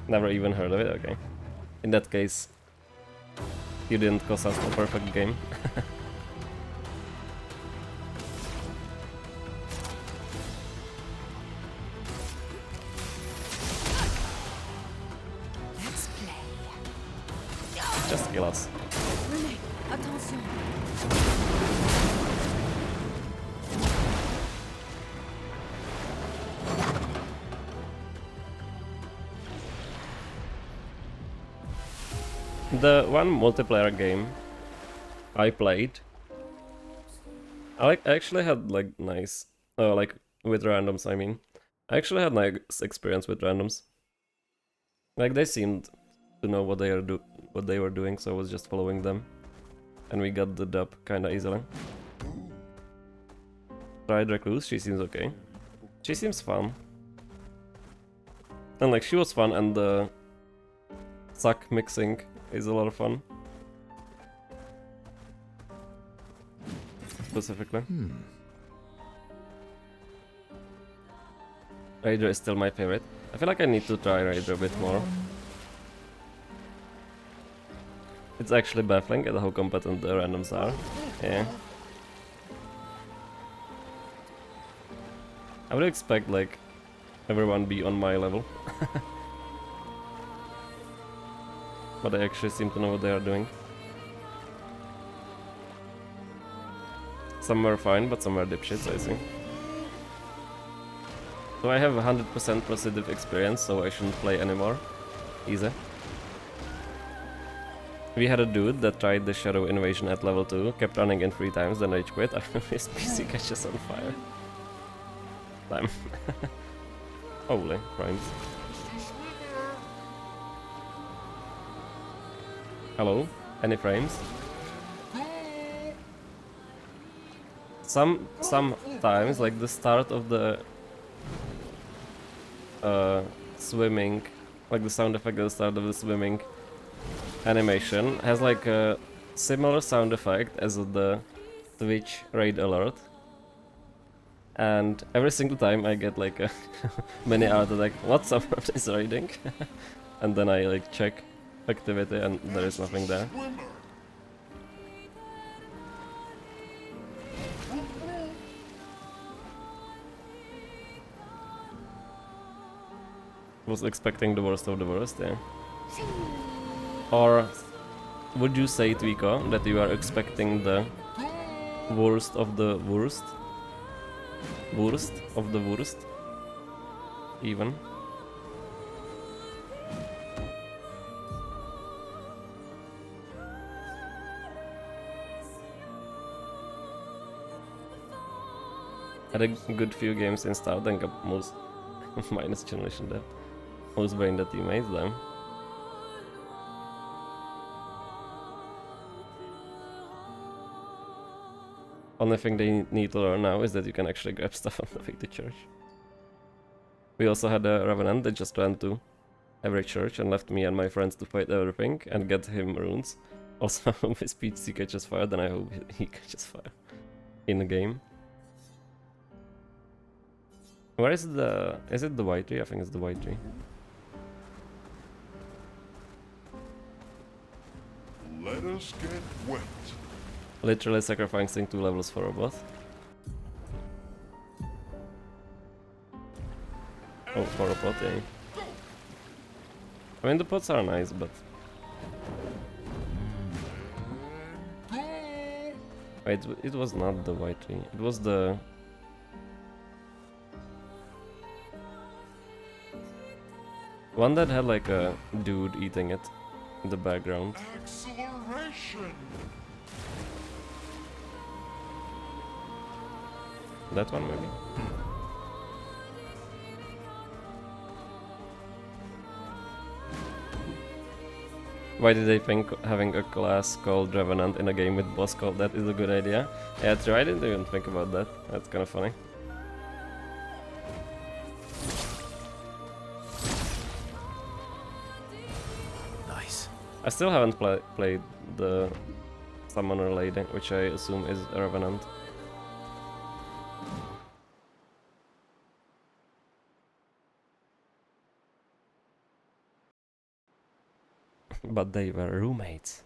Never even heard of it, okay. In that case, you didn't cost us the perfect game. Let's play. Just kill us. Renee, attention. The one multiplayer game I played, I actually had like nice, like with randoms. I mean, I actually had nice experience with randoms. Like they seemed to know what they were doing, so I was just following them, and we got the dub kinda easily. Tried Recluse, she seems okay. She seems fun, and like she was fun, and the suck mixing is a lot of fun. Specifically. Raider is still my favorite. I feel like I need to try Raider a bit more. It's actually baffling at how competent the randoms are. Yeah. I would expect like everyone be on my level. But they actually seem to know what they are doing. Some were fine, but some were dipshits, I see. So I have 100% positive experience, so I shouldn't play anymore. Easy. We had a dude that tried the Shadow Invasion at level 2, kept running in 3 times, then rage quit after his PC catches on fire. Damn. Holy crimes. Hello? Any frames? Sometimes, like the start of the swimming, like the sound effect at the start of the swimming animation has like a similar sound effect as the Twitch raid alert. And every single time I get like a mini art like, what, someone is raiding? And then I like check activity and there is nothing there. Was expecting the worst of the worst, yeah. Or would you say, Twika, that you are expecting the worst of the worst? Worst of the worst? Even? Had a good few games in start and got most minus generation depth. Most brain that you made them. Only thing they need to learn now is that you can actually grab stuff on the way to church. We also had a Revenant that just ran to every church and left me and my friends to fight everything and get him runes. Also, his PC catches fire, then I hope he catches fire in the game. Where is the... is it the white tree? I think it's the white tree. Let us get wet. Literally sacrificing 2 levels for a boss. Oh, for a pot, yeah. I mean, the pots are nice, but... Wait, it was not the white tree. It was the... one that had like a dude eating it in the background. Acceleration. That one, maybe? Why did they think having a class called Revenant in a game with boss called that is a good idea? Yeah, true, I didn't even think about that. That's kind of funny. Nice. I still haven't played the Summoner Lady, which I assume is a Revenant. But they were roommates.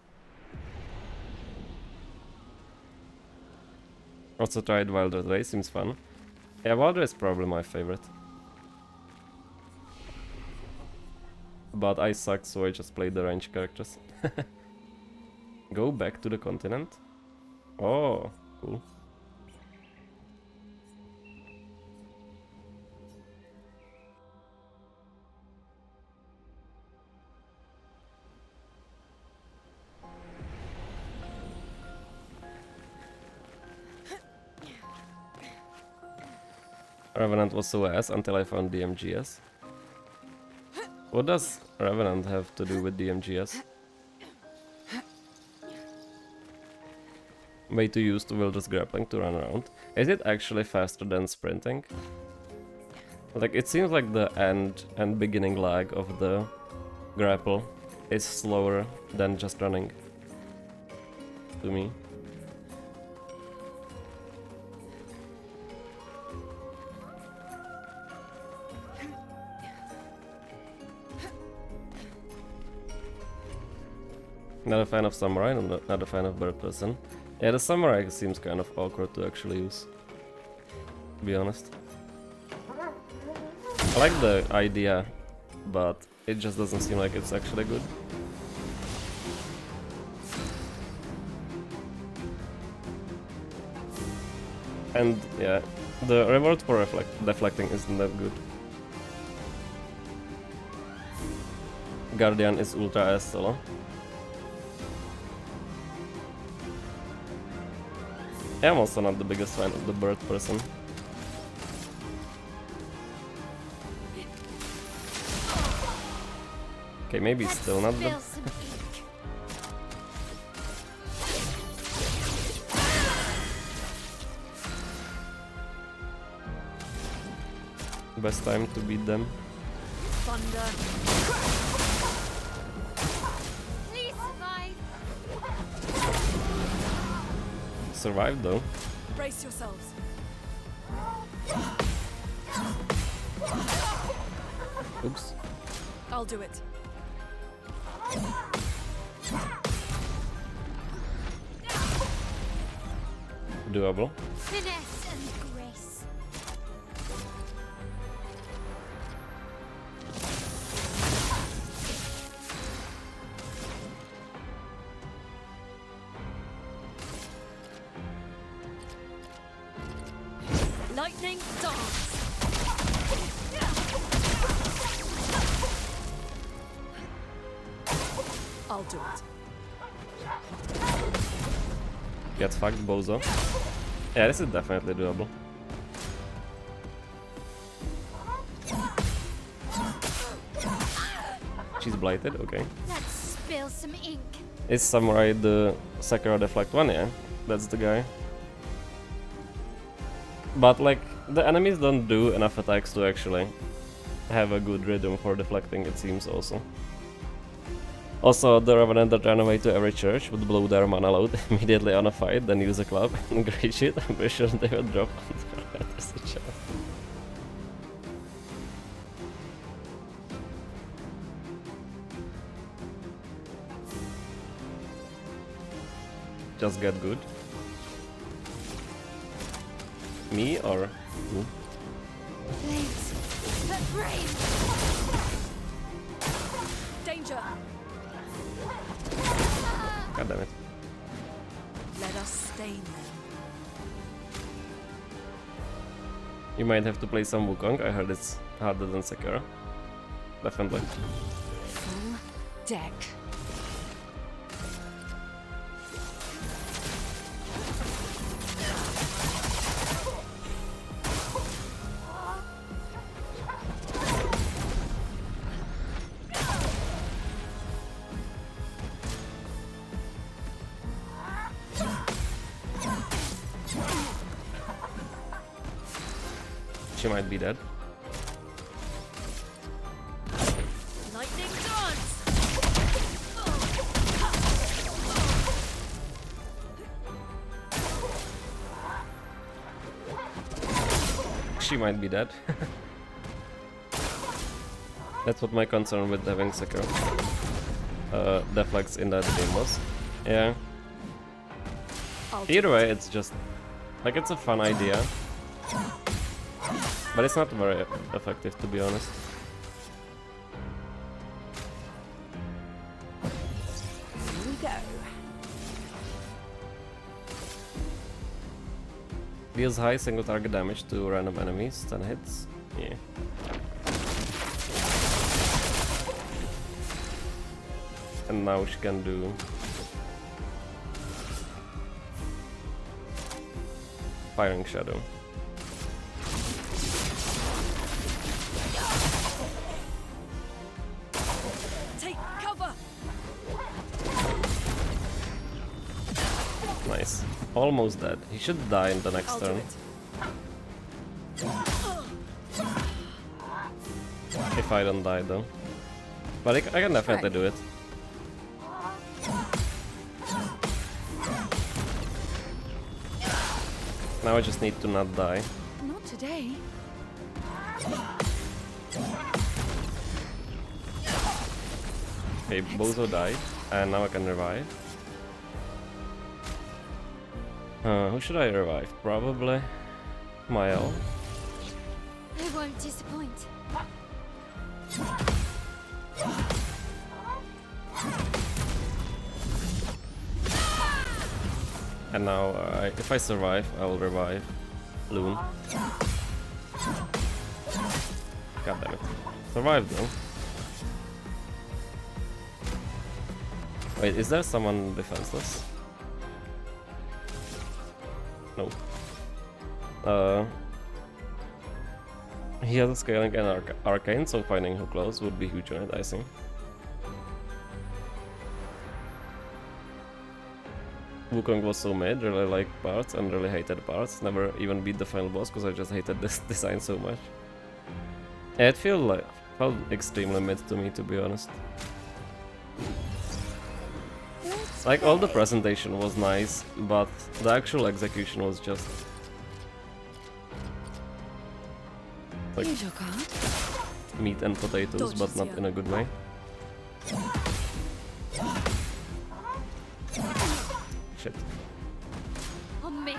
Also tried Wild Red Race, seems fun. Yeah, Wild Red is probably my favorite. But I suck, so I just played the range characters. Go back to the continent? Oh, cool. Revenant was so ass until I found DMGS. What does Revenant have to do with DMGS? Way too used to wilderness grappling to run around. Is it actually faster than sprinting? Like, it seems like the end and beginning lag of the grapple is slower than just running. To me. Not a fan of Samurai, not a fan of Bird Person. Yeah, the Samurai seems kind of awkward to actually use, to be honest. I like the idea, but it just doesn't seem like it's actually good. And yeah, the reward for deflecting isn't that good. Guardian is ultra ass solo. I'm also not the biggest fan of the Bird Person. Okay, maybe still not the... best time to beat them. Thunder. Please survive. Survived though. Brace yourselves. Oops. I'll do it. Doable. Finesse and grace. Lightning dance. I'll do it. Get fucked, bozo. Yeah, this is definitely doable. She's blighted, okay. Let's spill some ink. Is Samurai the Sakura Deflect one? Yeah, that's the guy. But like, the enemies don't do enough attacks to actually have a good rhythm for deflecting, it seems also. Also, the Revenant that ran away to every church would blow their mana load immediately on a fight, then use a club and great shit. I'm pretty sure they would drop on their letters to chest. Just get good. Me or who? Flames. But brave. Danger. God damn it. Let us stain them. You might have to play some Wukong. I heard it's harder than Sakura. Definitely. Full deck. She might be dead. Lightning dance. She might be dead. That's what my concern with having Sakura deflects in that game was. Yeah. Either way, it's just like it's a fun idea, but it's not very effective, to be honest. Here we go. Deals high single target damage to random enemies, 10 hits. Yeah. And now she can do Firing Shadow. Take cover. Nice. Almost dead. He should die in the next I'll do turn. it. If I don't die though. But I can definitely do it. Now I just need to not die. Not today. Okay, Bozo died, and now I can revive. Who should I revive? Probably Mael. I won't disappoint. And now, if I survive, I will revive Loon. God damn it. Survived though. Wait, is there someone defenseless? No. He has a scaling and arcane, so finding who close would be huge on it, I think. Wukong was so mid, really liked parts and really hated parts. Never even beat the final boss because I just hated this design so much. It felt extremely mid to me, to be honest. Like, all the presentation was nice, but the actual execution was just like Here's your card. meat and potatoes, but not in a good way. Shit. On me.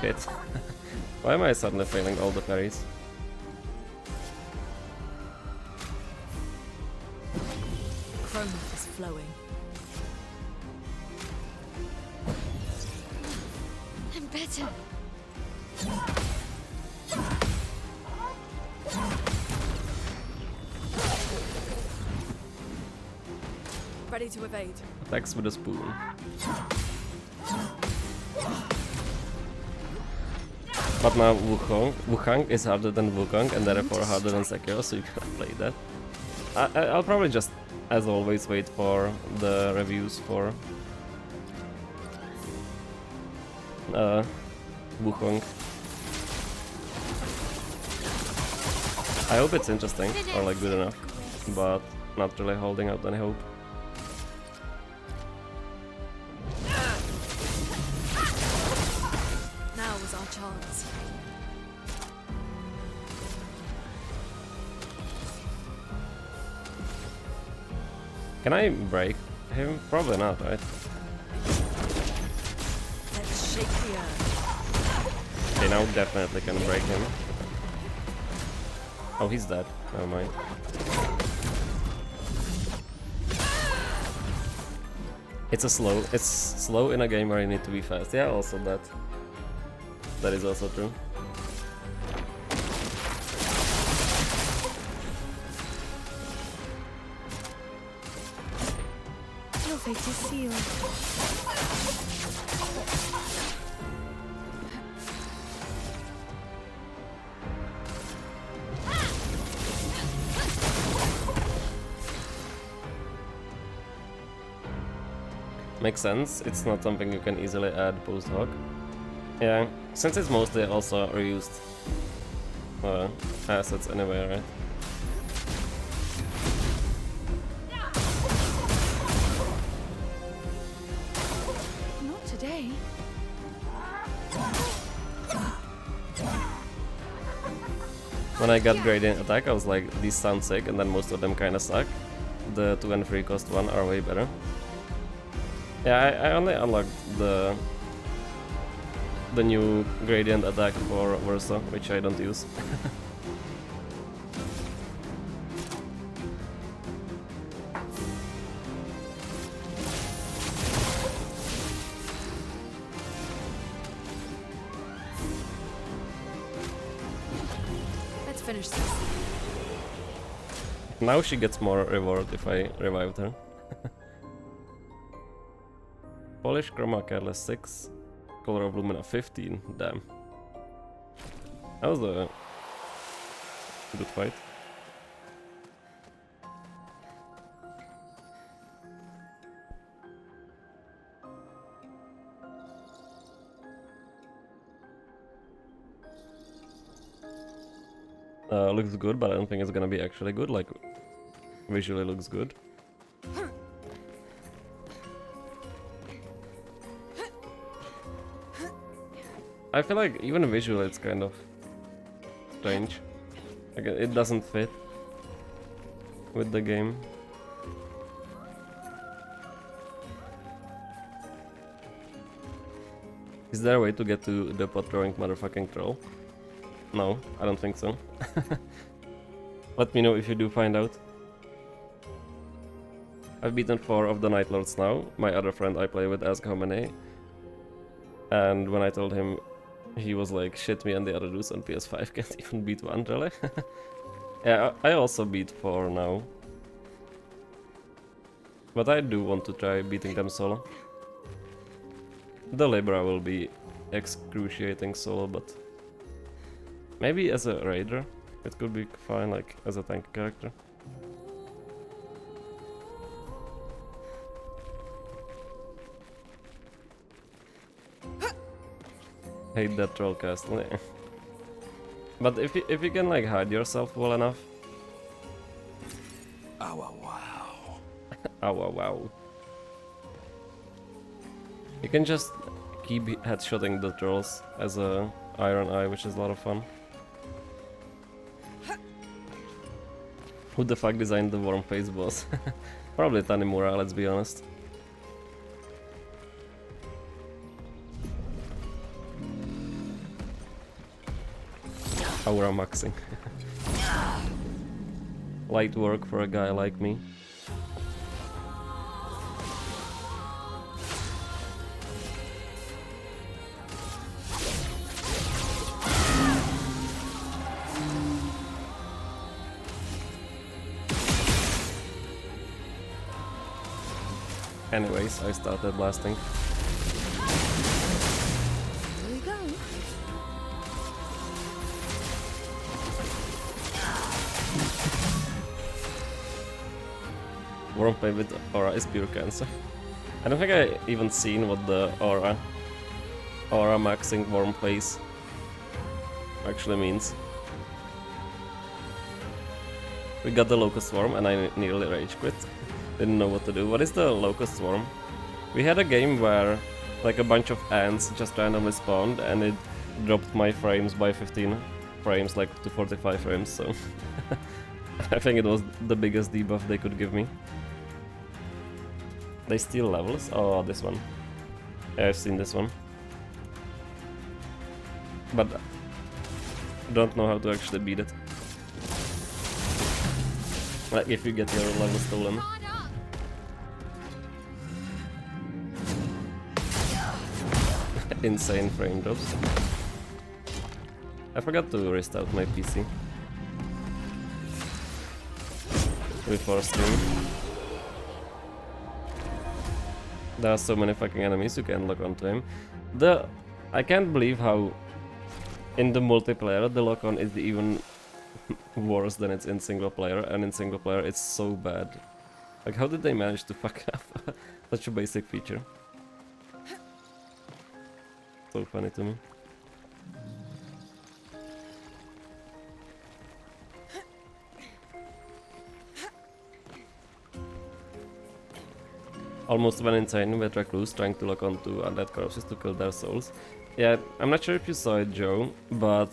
Shit. Why am I suddenly failing all the parries? Chrome is flowing. I'm better. Ready to evade. Attacks with a spoon. But now Wukong is harder than Wukong and therefore harder than Sekiro, so you cannot play that. I'll probably just, as always, wait for the reviews for Wukong. I hope it's interesting or like good enough, but not really holding out any hope. Now was our chance. Can I break him? Probably not, right? Let's shake the earth. Okay, now definitely can break him. Oh, he's dead. Never mind. It's slow in a game where you need to be fast. Yeah, also that is also true. Your fate is sealed. Makes sense. It's not something you can easily add post hoc. Yeah, since it's mostly also reused assets anyway, right? Not today. When I got gradient attack, I was like, these sound sick, and then most of them kinda suck. The 2 and 3 cost one are way better. Yeah, I only unlocked the new gradient attack for Versa, which I don't use. Let's finish this. Now she gets more reward if I revived her. Polish Chroma Careless 6. Color of Lumina 15. Damn. That was a good fight. Looks good, but I don't think it's gonna be actually good. Like, visually looks good. I feel like even visually it's kind of strange. Like, it doesn't fit with the game. Is there a way to get to the pot-throwing motherfucking troll? No, I don't think so. Let me know if you do find out. I've beaten 4 of the Night Lords now. My other friend I play with asked how many. And when I told him, he was like, shit, me and the other dudes on PS5 can't even beat 1, really? Yeah, I also beat 4 now. But I do want to try beating them solo. The Libra will be excruciating solo, but maybe as a raider it could be fine, like as a tank character. Hate that troll castle. But if you can like hide yourself well enough. Oh, wow. Oh wow. You can just keep headshotting the trolls as a Iron Eye, which is a lot of fun. Who the fuck designed the worm face boss? Probably Tanimura, let's be honest. Aura maxing. Light work for a guy like me. Anyways, I started blasting. Here we go. Worm pain with aura is pure cancer. I don't think I even seen what the aura maxing worm face actually means. We got the locust swarm and I nearly rage quit. Didn't know what to do. What is the locust swarm? We had a game where like a bunch of ants just randomly spawned and it dropped my frames by 15 frames, like to 45 frames, so I think it was the biggest debuff they could give me. They steal levels? Oh, this one. Yeah, I've seen this one. But I don't know how to actually beat it. Like if you get your level stolen. Insane frame drops. I forgot to restart my PC before stream. There are so many fucking enemies you can lock onto him. I can't believe how in the multiplayer the lock-on is even worse than it's in single player, and in single player it's so bad. Like how did they manage to fuck up such a basic feature? So funny to me. Almost went insane with recluse trying to lock onto undead corpses to kill their souls. Yeah, I'm not sure if you saw it, Joe, but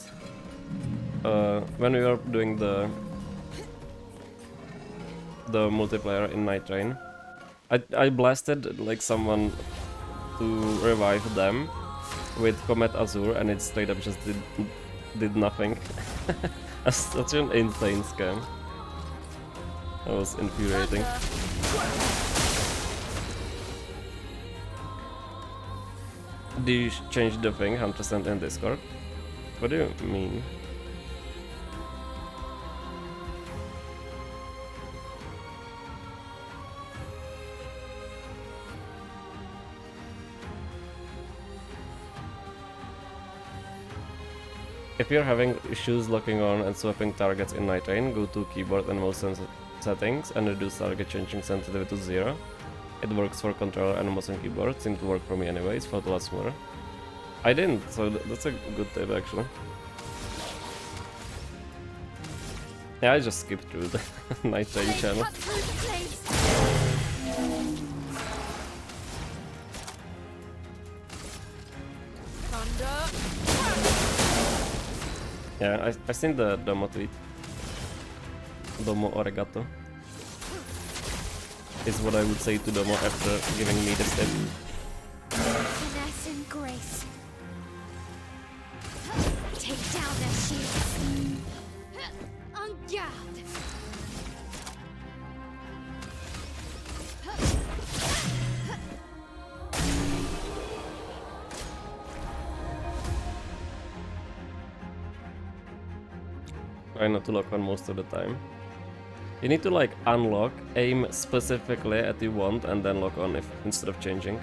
when we were doing the multiplayer in Night Train, I blasted like someone to revive them with Comet Azure, and it straight up just did nothing. That's such an insane scam. That was infuriating. Do you change the thing 100% in Discord? What do you mean? If you're having issues locking on and swapping targets in Night Train, go to keyboard and mouse settings and reduce target changing sensitivity to 0. It works for controller and mouse and keyboard, seemed to work for me anyways, thought lots more. I didn't, so that's a good tip actually. Yeah, I just skipped through the Night Train channel. Yeah, I seen the Domo tweet. Domo Oregato is what I would say to Domo after giving me this tip. Finesse and grace. Take down their shields. On guard. Try not to lock on most of the time. You need to like unlock, aim specifically at the want, and then lock on if instead of changing.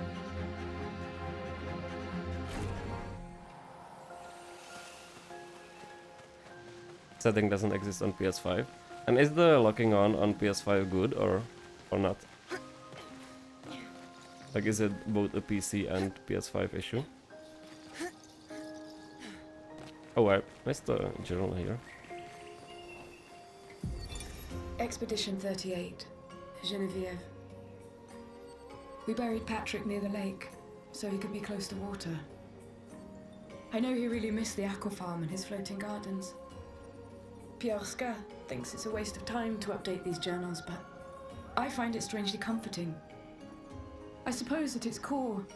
Setting doesn't exist on PS5. And is the locking on PS5 good or not? Like is it both a PC and PS5 issue? Oh, I missed the journal here. Expedition 38, Genevieve. We buried Patrick near the lake, so he could be close to water. I know he really missed the aqua farm and his floating gardens. Obscur thinks it's a waste of time to update these journals, but I find it strangely comforting. I suppose at its core,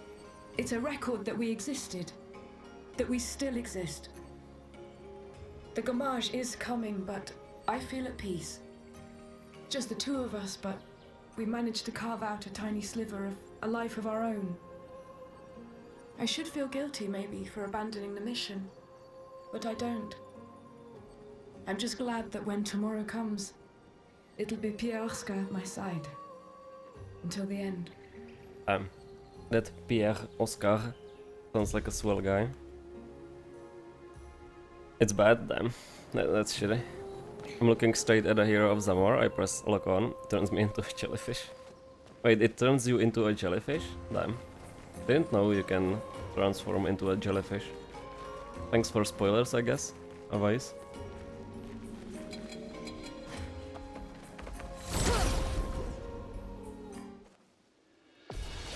it's a record that we existed, that we still exist. The Gommage is coming, but I feel at peace. Just the two of us, but we managed to carve out a tiny sliver of a life of our own. I should feel guilty, maybe, for abandoning the mission, but I don't. I'm just glad that when tomorrow comes, it'll be Obscur at my side. Until the end. That Pierre Oscar sounds like a swell guy. It's bad, damn. That's shitty. I'm looking straight at a hero of Zamor. I press lock on. It turns me into a jellyfish. Wait, it turns you into a jellyfish? Damn. Didn't know you can transform into a jellyfish. Thanks for spoilers, I guess. Otherwise.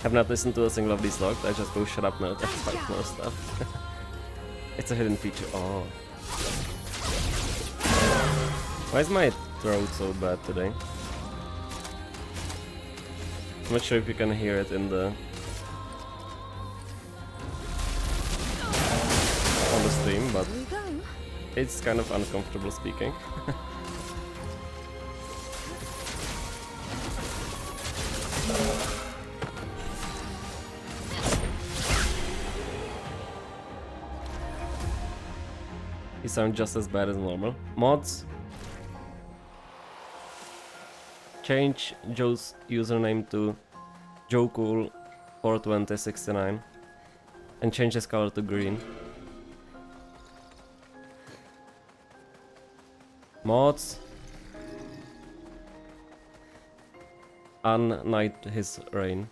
Have not listened to a single of these logs. I just go shut up now to fight more stuff. It's a hidden feature. Oh. Why is my throat so bad today? I'm not sure if you can hear it in the on the stream, but it's kind of uncomfortable speaking. You sound just as bad as normal. Mods, change Joe's username to JoeCool42069 and change his color to green. Mods, unnight his reign.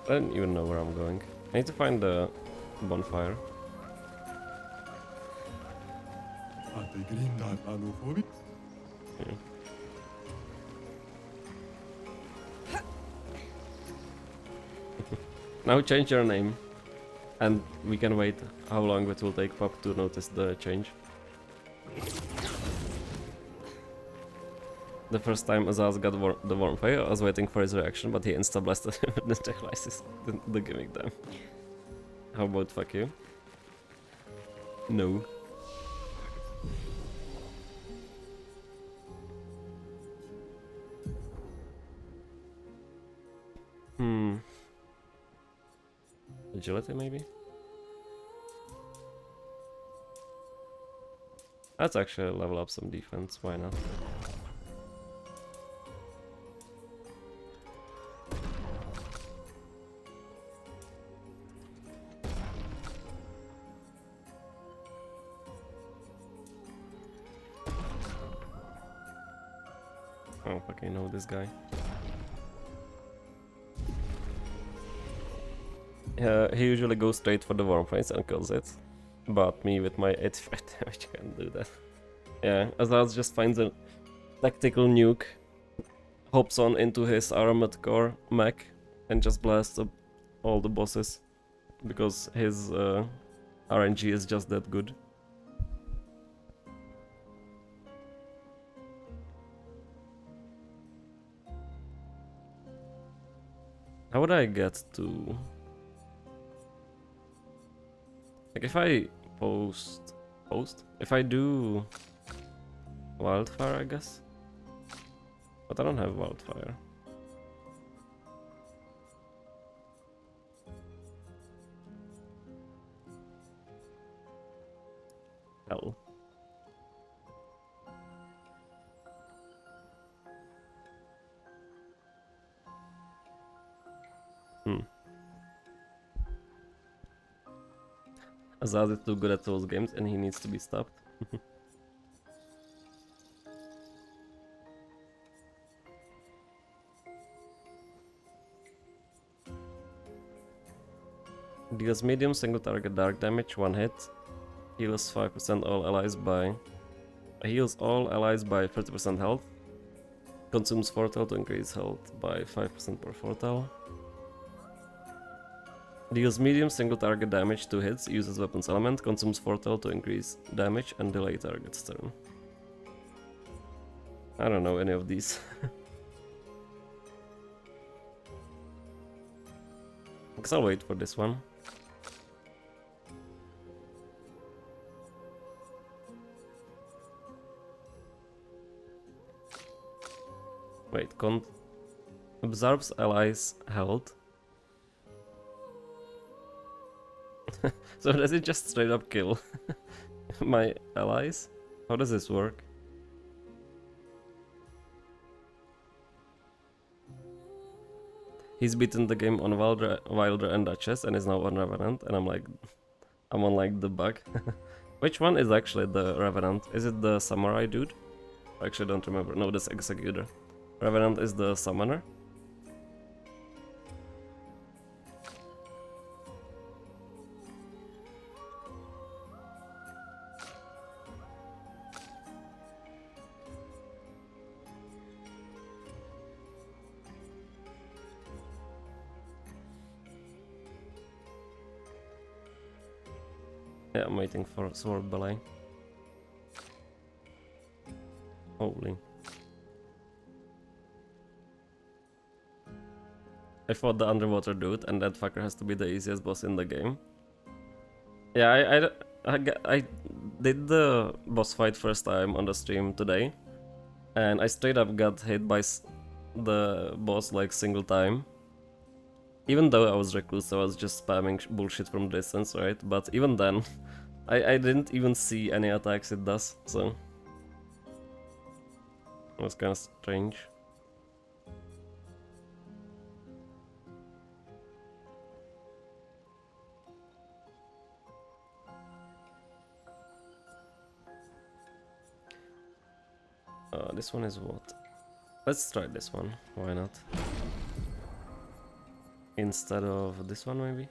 I don't even know where I'm going. I need to find the bonfire. Yeah. Now change your name. And we can wait how long it will take Pop to notice the change. The first time Azaz got the bonfire, I was waiting for his reaction, but he insta-blasted him with the Techlysis, the gimmick damn. How about fuck you? No. Agility maybe? Let's actually level up some defense, why not? I don't fucking know this guy. He usually goes straight for the warm face and kills it. But me with my 85 damage can't do that. Yeah, Azaz just finds a tactical nuke, hops on into his armored core mech, and just blasts up all the bosses. Because his RNG is just that good. How would I get to... Like if I post? If I do wildfire, I guess? But I don't have wildfire. Hell. Azaz is too good at those games and he needs to be stopped. Deals medium single target dark damage, 1 hit. Heals 5% all allies by... Heals all allies by 30% health. Consumes Fortal to increase health by 5% per Fortal. Deals medium single target damage, 2 hits, uses weapons element, consumes Fortal to increase damage and delay target's turn. I don't know any of these. Guess I'll wait for this one. Wait, absorbs allies' health. So does it just straight up kill my allies? How does this work? He's beaten the game on Wilder and Duchess and is now on Revenant, and I'm on like the bug. Which one is actually the Revenant? Is it the samurai dude? I actually don't remember. No, that's Executor. Revenant is the summoner. Yeah, I'm waiting for sword ballet. Holy. I fought the underwater dude, and that fucker has to be the easiest boss in the game. Yeah, I did the boss fight first time on the stream today, and I straight up got hit by the boss like single time. Even though I was recluse, I was just spamming bullshit from distance, right? But even then, I didn't even see any attacks it does, so it was kind of strange. This one is what? Let's try this one, why not? Instead of this one, maybe?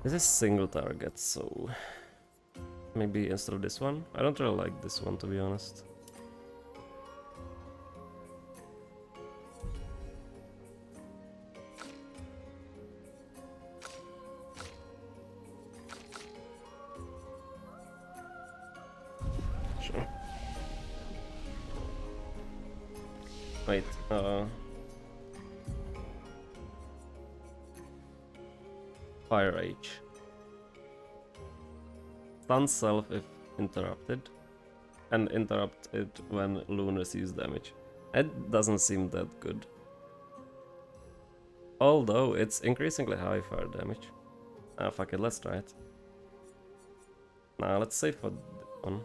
This is single target, so maybe instead of this one? I don't really like this one, to be honest. Sure. Wait, Fire Rage. Stun self if interrupted, and interrupt it when Loon receives damage. It doesn't seem that good. Although it's increasingly high fire damage. Ah, fuck it, let's try it. Nah, let's save for this one.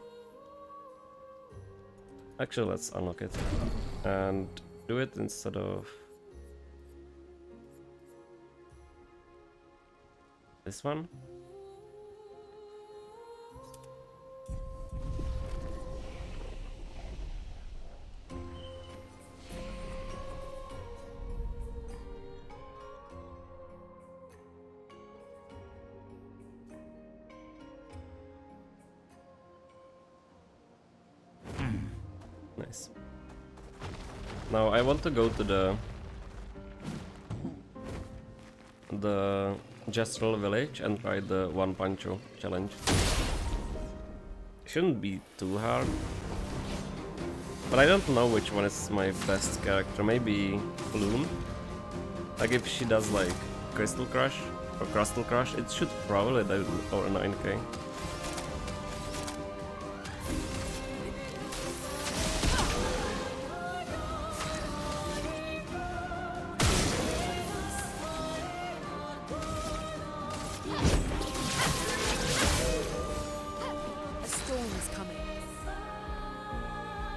Actually, let's unlock it. And do it instead of this one. Nice. Now I want to go to the Gestural Village and try the One Pancho challenge. Shouldn't be too hard. But I don't know which one is my best character. Maybe Loon. Like if she does like Crystal Crush or Crustal Crush, it should probably do over 9k.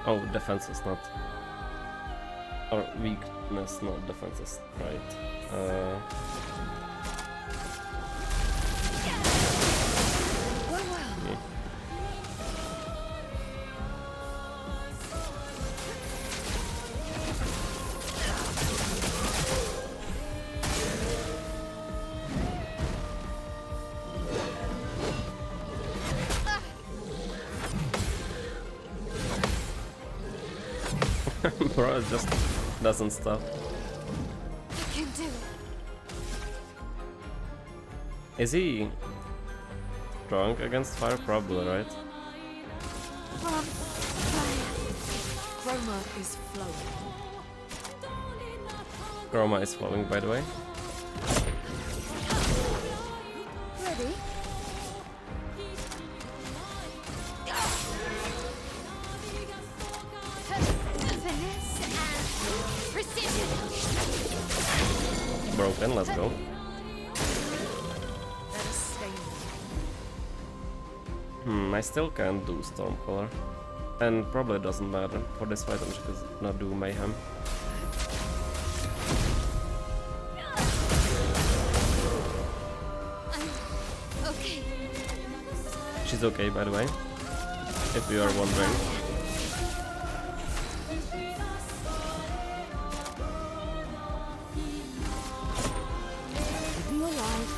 Oh, defenses, not... Or weakness, not defenses, right. Bro, it just doesn't stop. I can do it. Is he strong against fire? Probably, right? From fire. Chroma is flowing. Chroma is flowing, by the way. Ready? Finesse and Precision. Broken, let's go. Let us stay. I still can't do Stormcaller. And probably doesn't matter for this fight, I'm just gonna do Mayhem. Okay. She's okay, by the way, if you are wondering. You alive?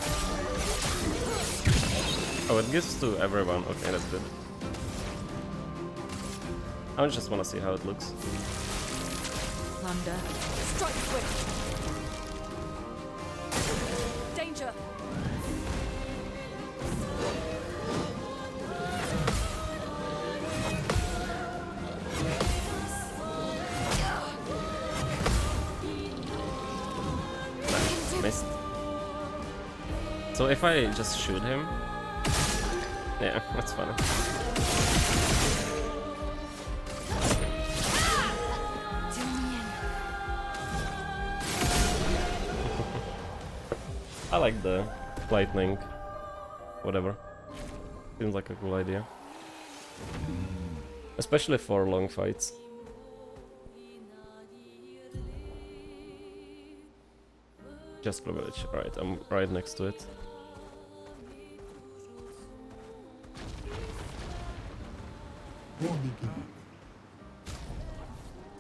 Oh, it gives to everyone. Okay, that's good. I just wanna see how it looks. Thunder. Strike swift. Danger. Nice, missed. So if I just shoot him, yeah, that's funny. I like the lightning, whatever. Seems like a cool idea. Especially for long fights. Just privilege, right, I'm right next to it.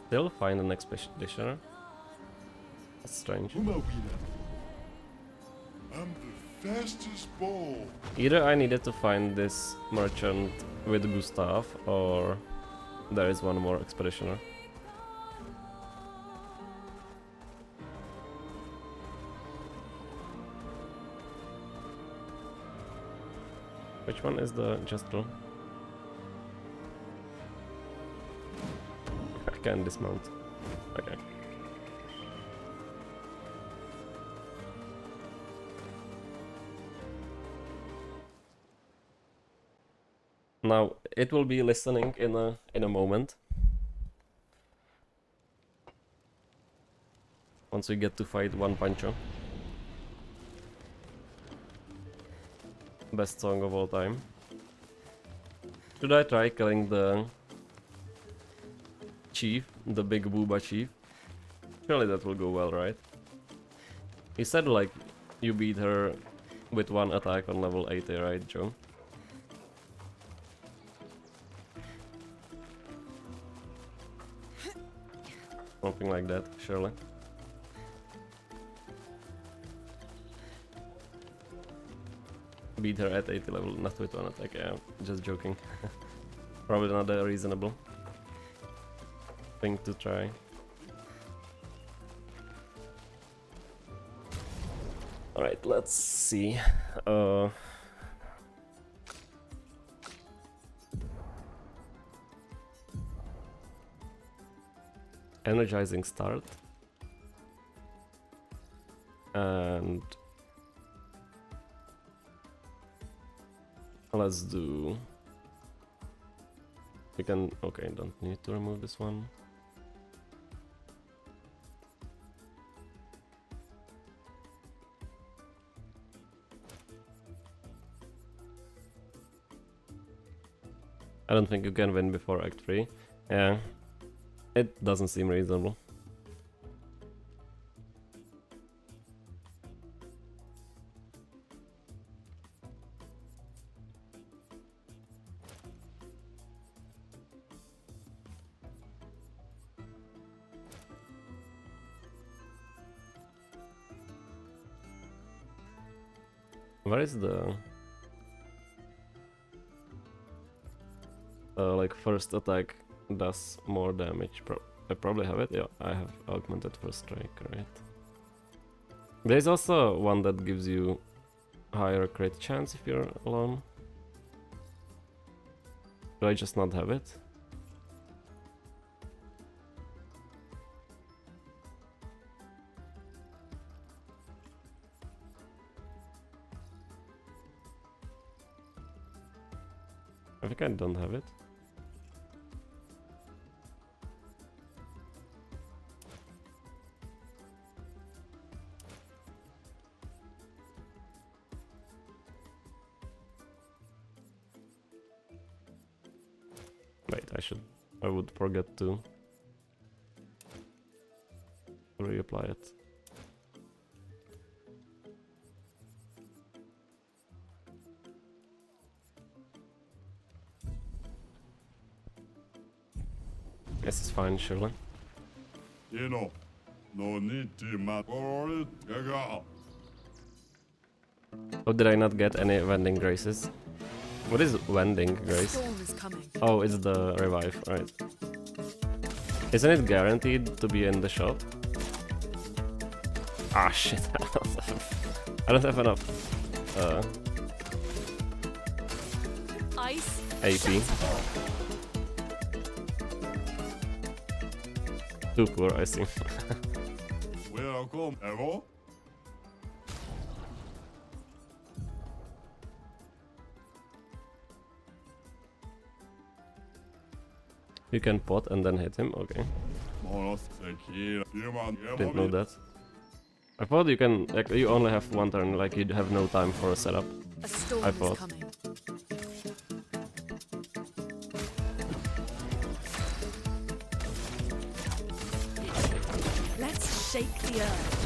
Still find an expeditioner? That's strange. I'm the fastest ball. Either I needed to find this merchant with Gustav, or there is one more expeditioner. Which one is the Jester? I can dismount. Okay. Now it will be listening in a moment. Once we get to fight One Pancho. Best song of all time. Should I try killing the chief, the big booba chief? Surely that will go well, right? He said like you beat her with one attack on level 80, right, Joe? Something like that, surely. Beat her at 80 level, not with one attack, yeah, just joking. Probably not a reasonable thing to try. Alright, let's see. Energizing start. And let's do... We can... Okay, don't need to remove this one. I don't think you can win before Act 3. Yeah, it doesn't seem reasonable. Where is the... like first attack does more damage. I probably have it. Yeah, I have augmented first strike, right? There's also one that gives you higher crit chance if you're alone. Do I just not have it? I think I don't have it. I would forget to reapply it. This is fine, surely. You know, no need to matter. Oh, did I not get any vending graces? What is vending grace? Storm is coming. Oh, it's the revive, right. Isn't it guaranteed to be in the shop? Ah, shit. I don't have enough Ice. AP. Too poor, I see. Welcome, Evo. You can pot and then hit him, okay. Didn't know that. I thought you can, like, you only have one turn, like you have no time for a setup. A storm I is thought. coming. Let's shake the earth.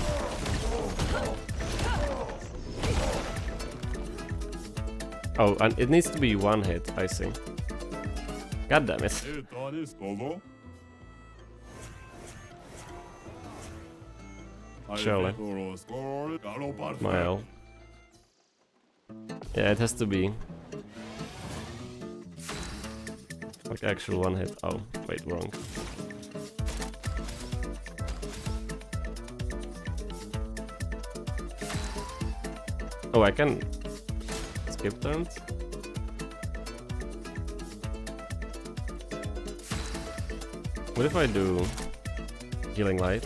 Oh, and it needs to be one hit, I see. God damn it. Surely. My L. Yeah, it has to be like actual one hit. Oh, wait, wrong. Oh, I can skip turns? What if I do healing light?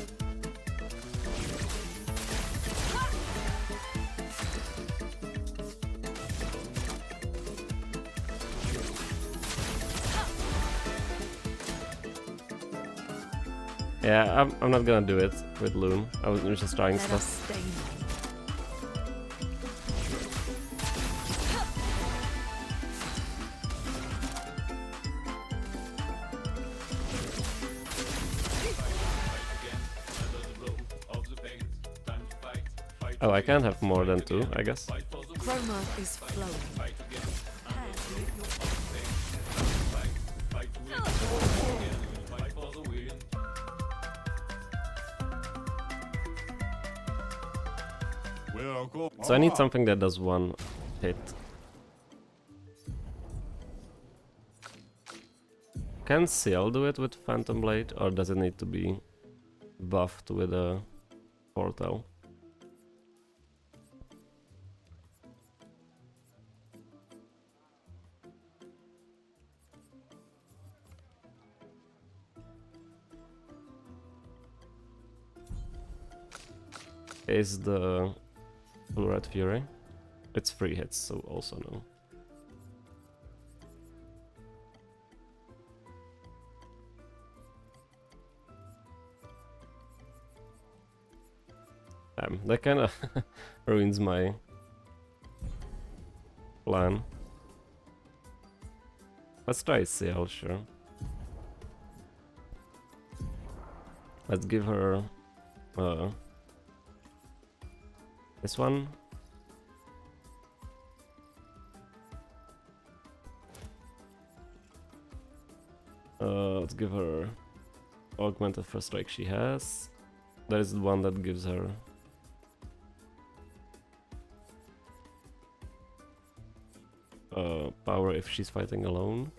Yeah, I'm not gonna do it with Loon. I was just trying Let us stuff. stain them. Oh, I can have more than two, I guess. Chroma is flowing. So I need something that does one hit. Can Seal do it with Phantom Blade, or does it need to be buffed with a portal? Is the Blue Red Fury? It's 3 hits, so also no. That kinda ruins my plan. Let's try Seal, sure. Let's give her this one. Let's give her augmented first strike she has. There is the one that gives her power if she's fighting alone.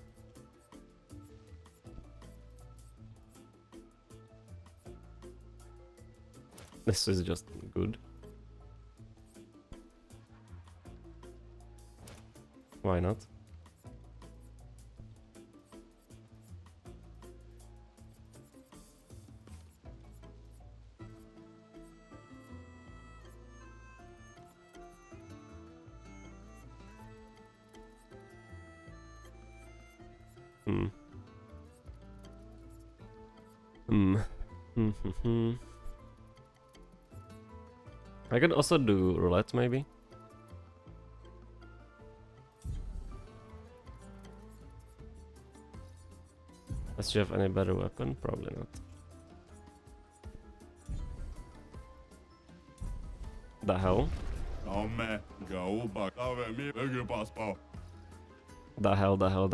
This is just good. Why not? I could also do roulette, maybe. Does she have any better weapon? Probably not. The hell? The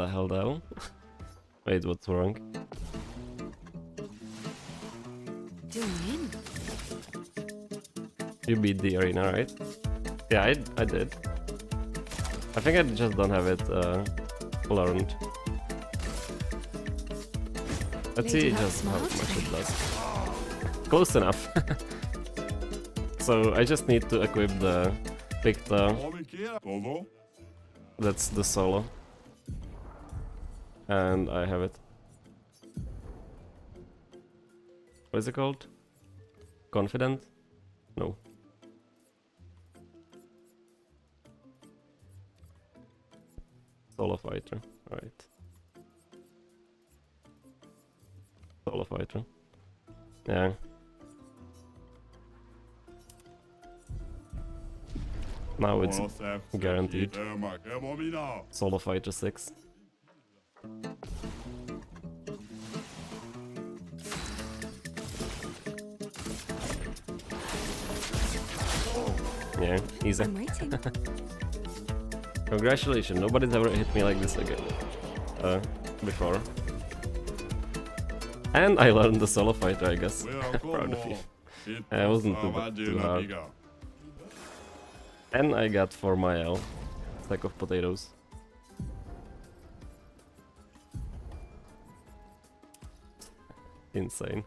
hell? Wait, what's wrong? Doing in. You beat the arena, right? Yeah, I did. I think I just don't have it learned. Let's see Lady just how Luck's much it does. Close enough. So I just need to equip the Picta. That's the solo. And I have it. What is it called? Confident? No. Solo fighter. Alright. Solo fighter. Yeah. Now it's guaranteed. Solo fighter 6. Yeah, easy. I'm waiting. Congratulations, nobody's ever hit me like this again. Before. And I learned the solo fighter, I guess. Proud of you. It wasn't too hard. And I got 4 Mael. Stack of potatoes. Insane.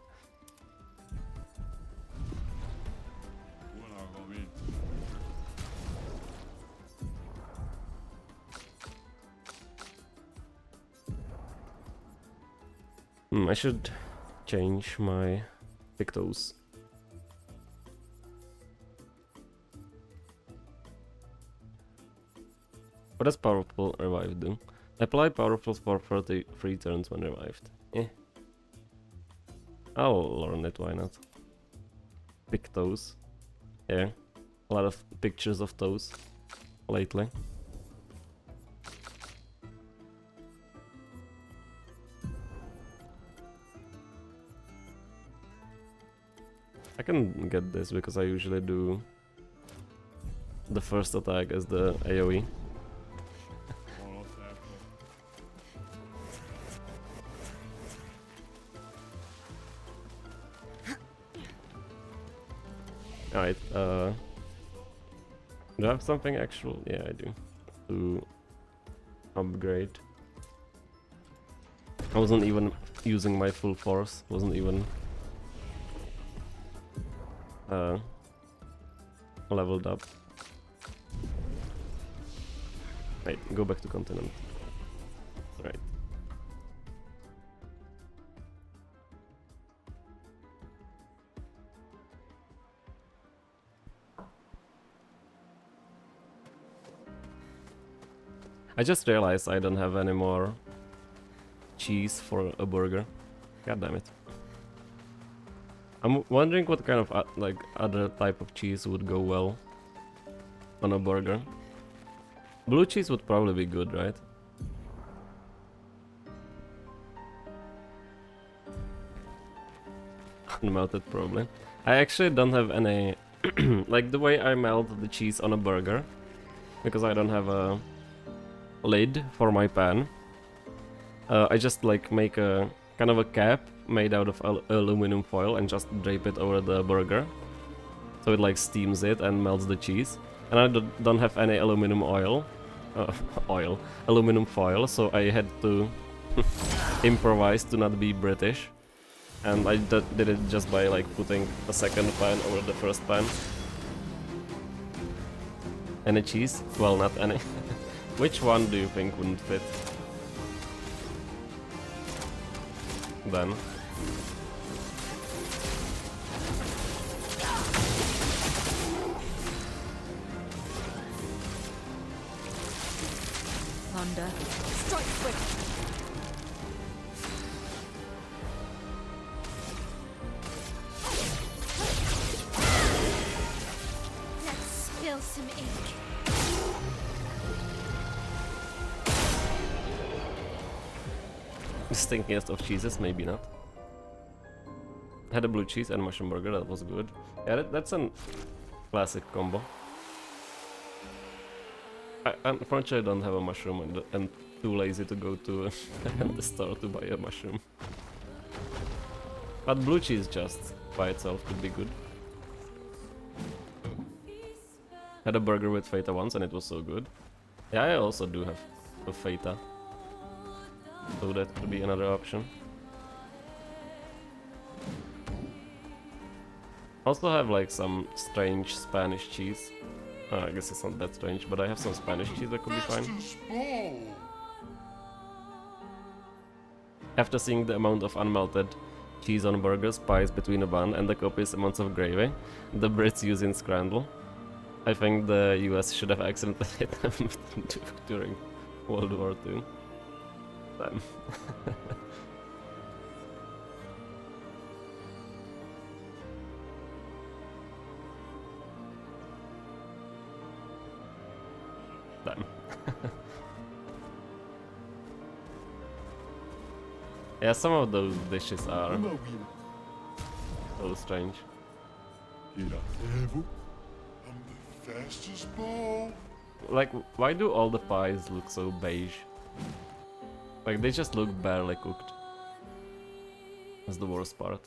I should change my pictos. What does Powerful Revive do? Apply Powerful for 33 turns when revived. Eh. I'll learn it, why not? Pictos. Yeah. A lot of pictures of toes lately. I can get this because I usually do the first attack as the AoE. Alright, do I have something actual? Yeah, I do. To upgrade. I wasn't even using my full force, wasn't even leveled up. Wait, go back to continent. Right. I just realized I don't have any more cheese for a burger. God damn it. I'm wondering what kind of like other type of cheese would go well on a burger. Blue cheese would probably be good, right? Unmelted probably. I actually don't have any like the way I melt the cheese on a burger, because I don't have a lid for my pan. I just like make a kind of a cap made out of aluminum foil and just drape it over the burger, so it like steams it and melts the cheese. And I don't have any aluminum aluminum foil, so I had to improvise to not be British, and I did it just by like putting a second pan over the first pan. Any cheese? Well, not any. Which one do you think wouldn't fit? Then. Thunder. Strike swift. Let's spill some ink. Stinkiest of cheeses, maybe not. Had a blue cheese and mushroom burger, that was good. Yeah, that's a classic combo. I unfortunately don't have a mushroom and too lazy to go to the store to buy a mushroom. But blue cheese just by itself could be good. Had a burger with feta once and it was so good. Yeah, I also do have a feta. So that could be another option. Also have like some strange Spanish cheese. I guess it's not that strange, but I have some Spanish cheese that could be fine. After seeing the amount of unmelted cheese on burgers, pies between a bun, and the copious amounts of gravy the Brits use in scramble, I think the US should have accidentally hit them during World War II. Damn. Damn. Yeah, some of those dishes are so strange. I'm the fastest ball. Like, why do all the pies look so beige? Like, they just look barely cooked. That's the worst part.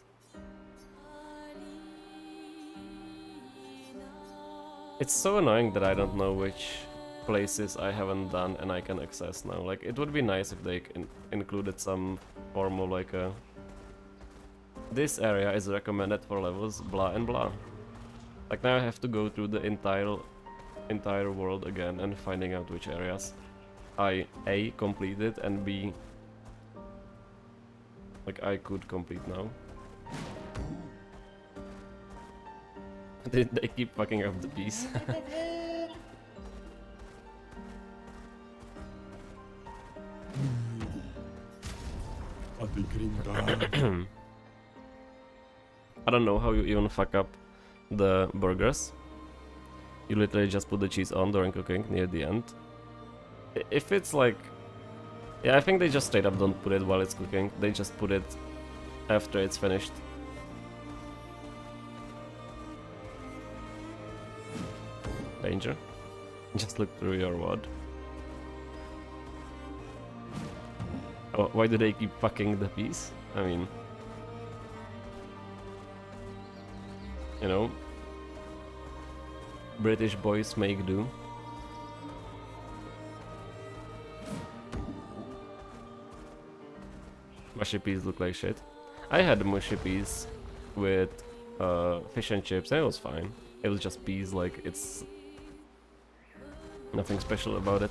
It's so annoying that I don't know which places I haven't done and I can access now. Like, it would be nice if they included some form of like a... This area is recommended for levels blah and blah. Like, now I have to go through the entire world again and finding out which areas I A completed and B like I could complete now. They keep fucking up the piece. I don't know how you even fuck up the burgers. You literally just put the cheese on during cooking near the end. If it's like... Yeah, I think they just straight up don't put it while it's cooking. They just put it after it's finished. Danger. Just look through your wad. Oh, why do they keep fucking the piece? I mean... You know... British boys make do. Mushy peas look like shit. I had mushy peas with fish and chips and it was fine. It was just peas, like it's nothing special about it.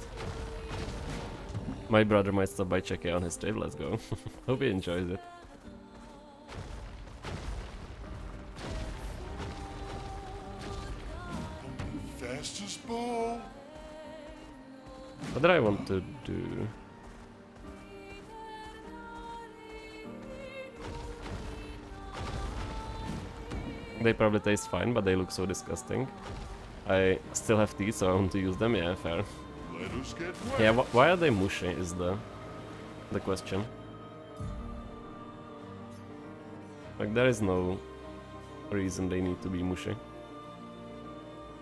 My brother might stop by checking on his trip, let's go. Hope he enjoys it. Fastest ball. What did I want to do? They probably taste fine, but they look so disgusting. I still have teeth, so I want to use them. Yeah, fair. Let us get wet. Yeah, why are they mushy is the question. Like, there is no reason they need to be mushy.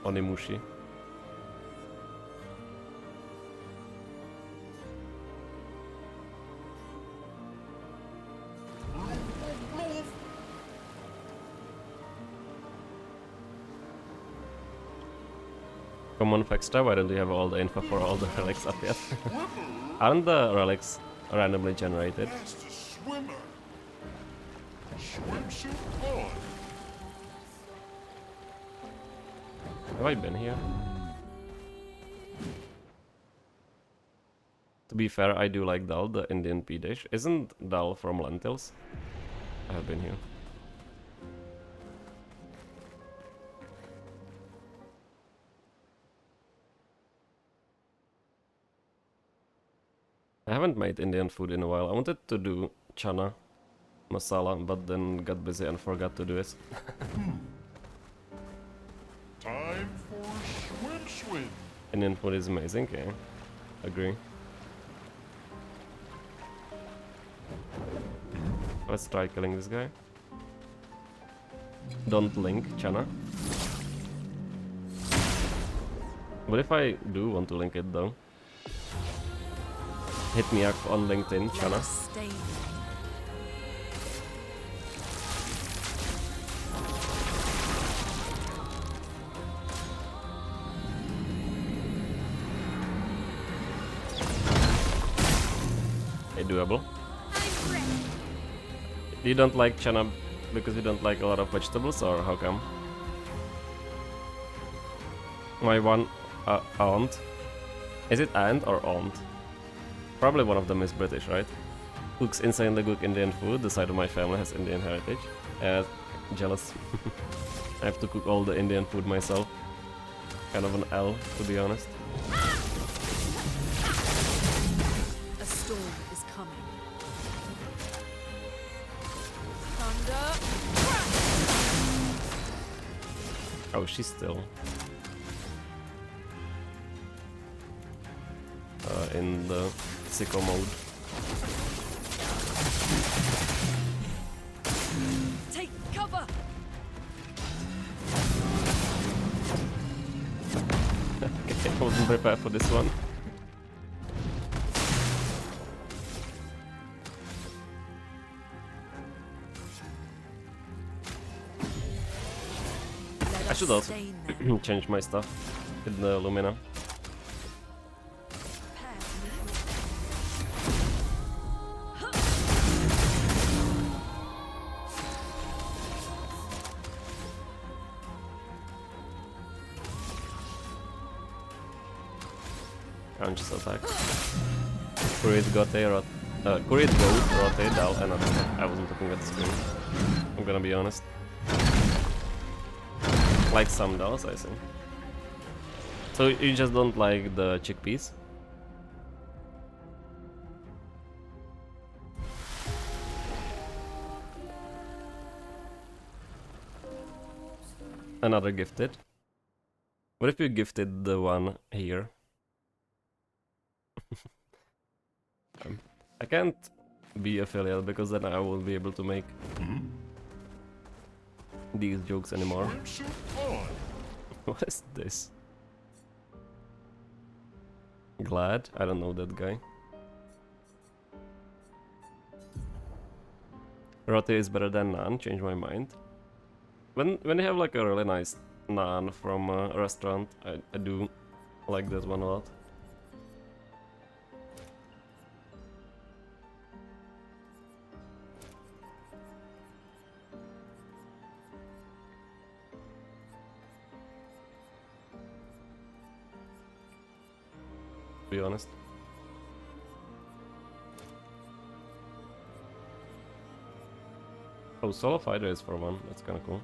Only mushy. Common Fextra, why don't you have all the info for all the relics up yet? Aren't the relics randomly generated? Fastest swimmer. Swimsuit on. Have I been here? To be fair, I do like dal, the Indian pea dish. Isn't dal from lentils? I have been here. I haven't made Indian food in a while. I wanted to do chana masala, but then got busy and forgot to do it. Time for swim. Indian food is amazing, yeah. Agree. Let's try killing this guy. Don't link, Chana. What if I do want to link it though? Hit me up on LinkedIn, Chana. Stay. Okay, doable. You don't like Chana because you don't like a lot of vegetables, or how come? My one aunt. Is it aunt or aunt? Probably one of them is British, right? Cooks insanely good Indian food. The side of my family has Indian heritage. Jealous. I have to cook all the Indian food myself. Kind of an L, to be honest. A storm is coming. Thunder. Oh, she's still in the sicko mode. Take cover. Okay, I wasn't prepared for this one. I should also change my stuff with the Lumina. Conscious attack. Curate Gote, Curate Goat, Rotate, Dal, and I wasn't looking at the screen. I'm gonna be honest. Like some dolls, I think. So you just don't like the chickpeas? Another gifted. What if you gifted the one here? I can't be affiliate because then I won't be able to make these jokes anymore. What is this? Glad? I don't know that guy. Rote is better than naan, change my mind. When you have like a really nice naan from a restaurant, I do like this one a lot. To be honest. Oh, solo fighter is for one. That's kind of cool.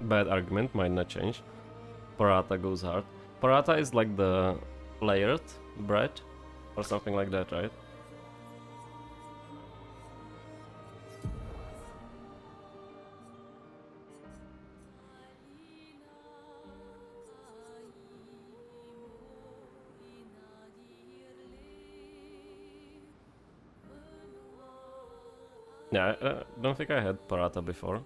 Bad argument, might not change. Paratha goes hard. Paratha is like the layered bread or something like that, right? Yeah, I don't think I had paratha before.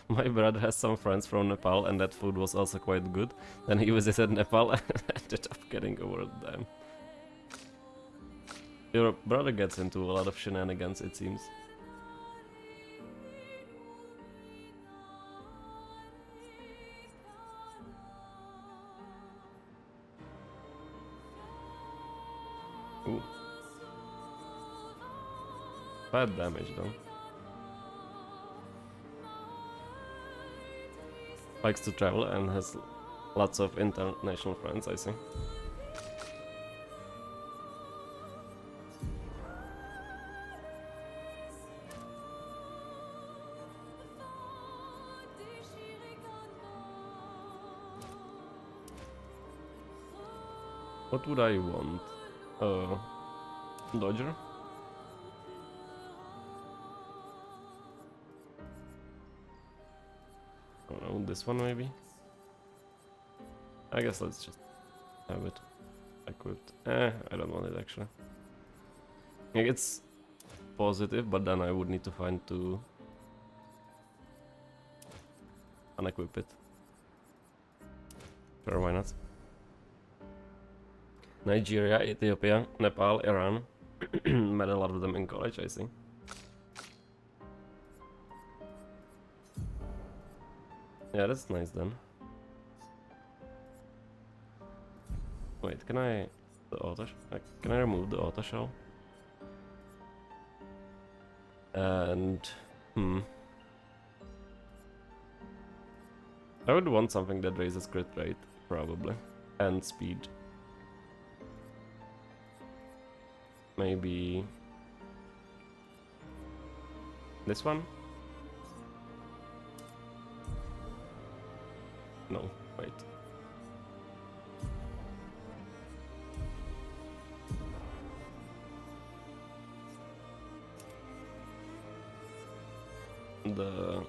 My brother has some friends from Nepal and that food was also quite good. Then he visited Nepal and ended up getting over them. Your brother gets into a lot of shenanigans, it seems. Ooh. Bad damage though. Likes to travel and has lots of international friends, I think. What would I want? Dodger? know, this one maybe? I guess let's just have it equipped. I don't want it actually. Like, it's positive, but then I would need to find to unequip it. Sure, why not? Nigeria, Ethiopia, Nepal, Iran. Met a lot of them in college, I see. Yeah, that's nice then. Wait, can I... can I remove the auto shell? And... I would want something that raises crit rate, probably. And speed. Maybe... this one? No, wait. The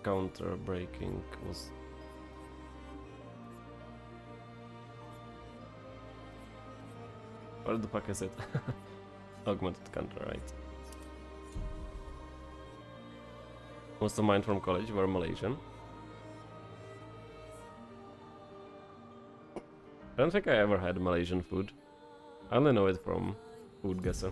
counter breaking was... Where the fuck is it? Augmented counter, right. Most of mine from college were Malaysian. I don't think I ever had Malaysian food. I only know it from Food Guesser.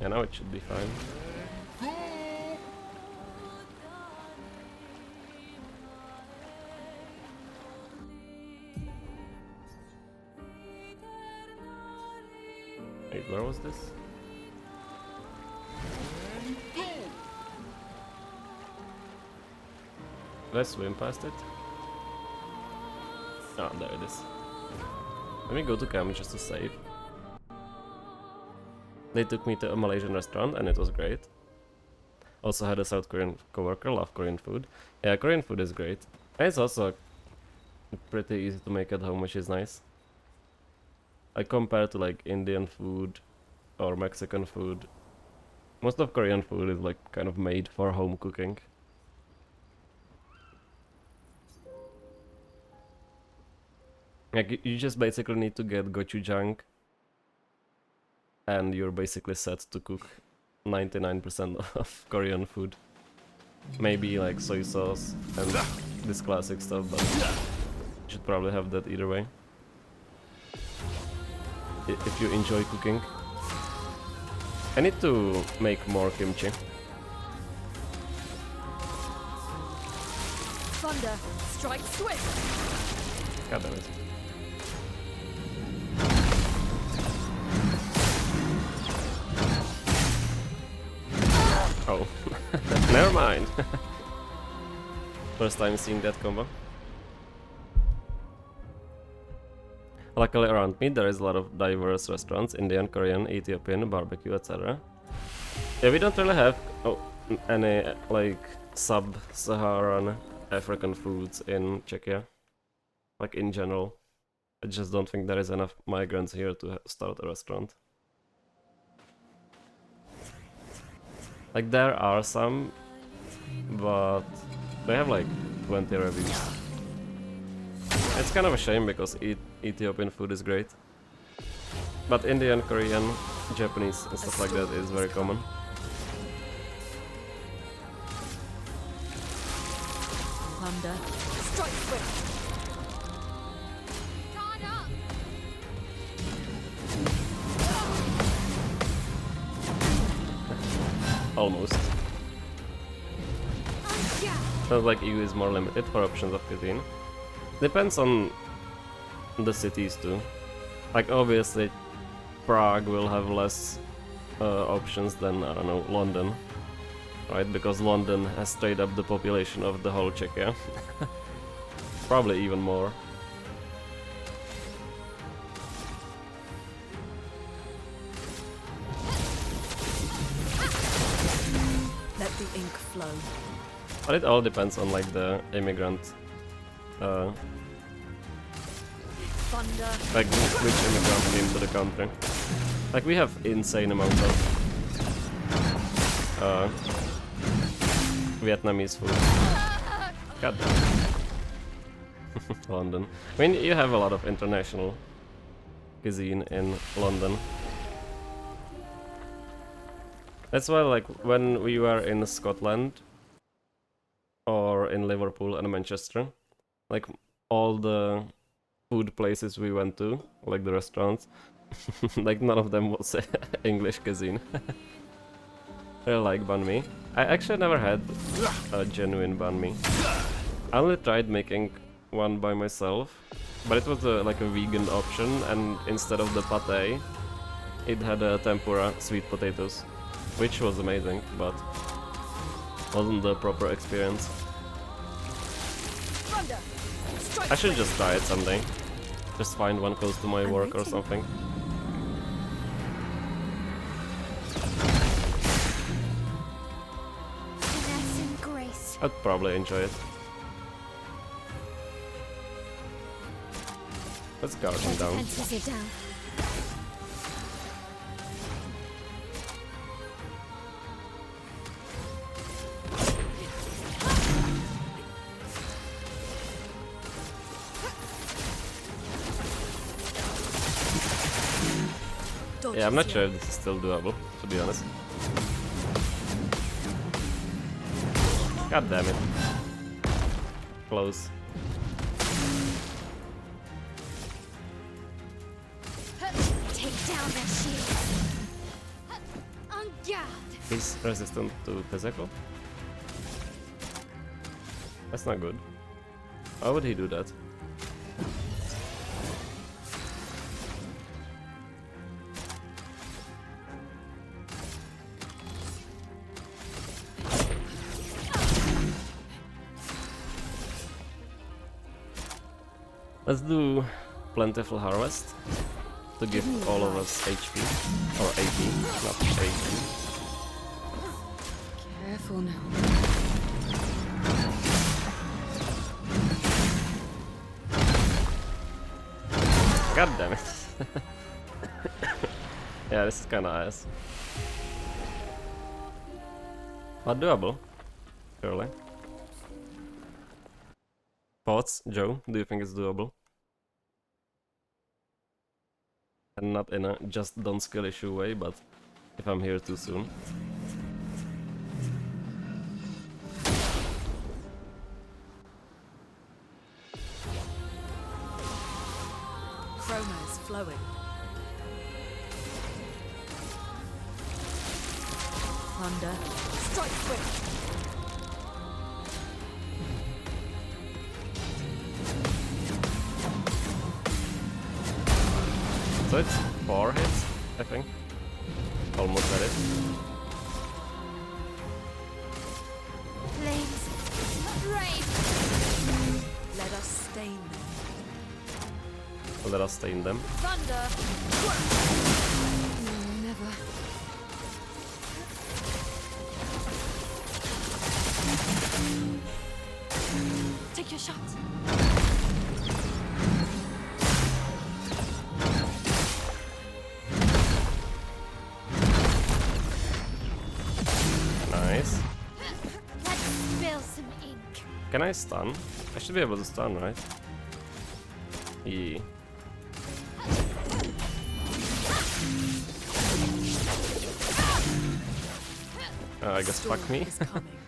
Yeah, now it should be fine. Wait, where was this? Did I swim past it? Ah, there it is. Let me go to camp just to save. They took me to a Malaysian restaurant and it was great. Also had a South Korean coworker, love Korean food. Yeah, Korean food is great. And it's also pretty easy to make at home, which is nice. Like compared to like Indian food or Mexican food, most of Korean food is like kind of made for home cooking. Like you just basically need to get gochujang and you're basically set to cook 99% of Korean food. Maybe like soy sauce and this classic stuff, but you should probably have that either way. If you enjoy cooking. I need to make more kimchi. Thunder, strike swift! God damn it. Oh, never mind. First time seeing that combo. Luckily around me there is a lot of diverse restaurants, Indian, Korean, Ethiopian, barbecue, etc. Yeah, we don't really have any like sub-Saharan African foods in Czechia. Like in general. I just don't think there is enough migrants here to start a restaurant. Like there are some, but they have like 20 reviews. It's kind of a shame because Ethiopian food is great. But Indian, Korean, Japanese and stuff like that is very common. Thunder, strike swift! Almost. Sounds like EU is more limited for options of cuisine. Depends on the cities too. Like obviously Prague will have less options than, I don't know, London. Right, because London has straight up the population of the whole Czechia. Probably even more. Let the ink flow. But it all depends on like the immigrant Like which immigrant came to the country. Like we have insane amount of Vietnamese food. God damn. London. I mean, you have a lot of international cuisine in London. That's why, like, when we were in Scotland or in Liverpool and Manchester, like all the food places we went to, like the restaurants, like none of them was English cuisine. I like banh mi. I actually never had a genuine banh mi. I only tried making one by myself, but it was like a vegan option, and instead of the pate, it had tempura sweet potatoes, which was amazing, but wasn't the proper experience. I should just try it someday. Just find one close to my work or something. Finesse and grace. I'd probably enjoy it. Let's guard him down. Defenses are down. Yeah, I'm not sure if this is still doable, to be honest. God damn it. Close. Take down their shield. On guard. He's resistant to Tezeko? That's not good. Why would he do that? Let's do Plentiful Harvest to give all of us HP. Or AP, not HP. Careful now. God damn it. Yeah, this is kinda ass. But doable. Surely. Thoughts, Joe? Do you think it's doable? And not in a just don't skill issue way, but if I'm here too soon. Chroma is flowing. Thunder. Strike swift. So it's 4 hits, I think. Almost at it. Flames. Brave. Let us stain them. Let us stay in them. Thunder. No, never. Take your shot. Nice. Let's spill some ink. Can I stun? I should be able to stun, right? Yeah. I guess fuck me. Is coming.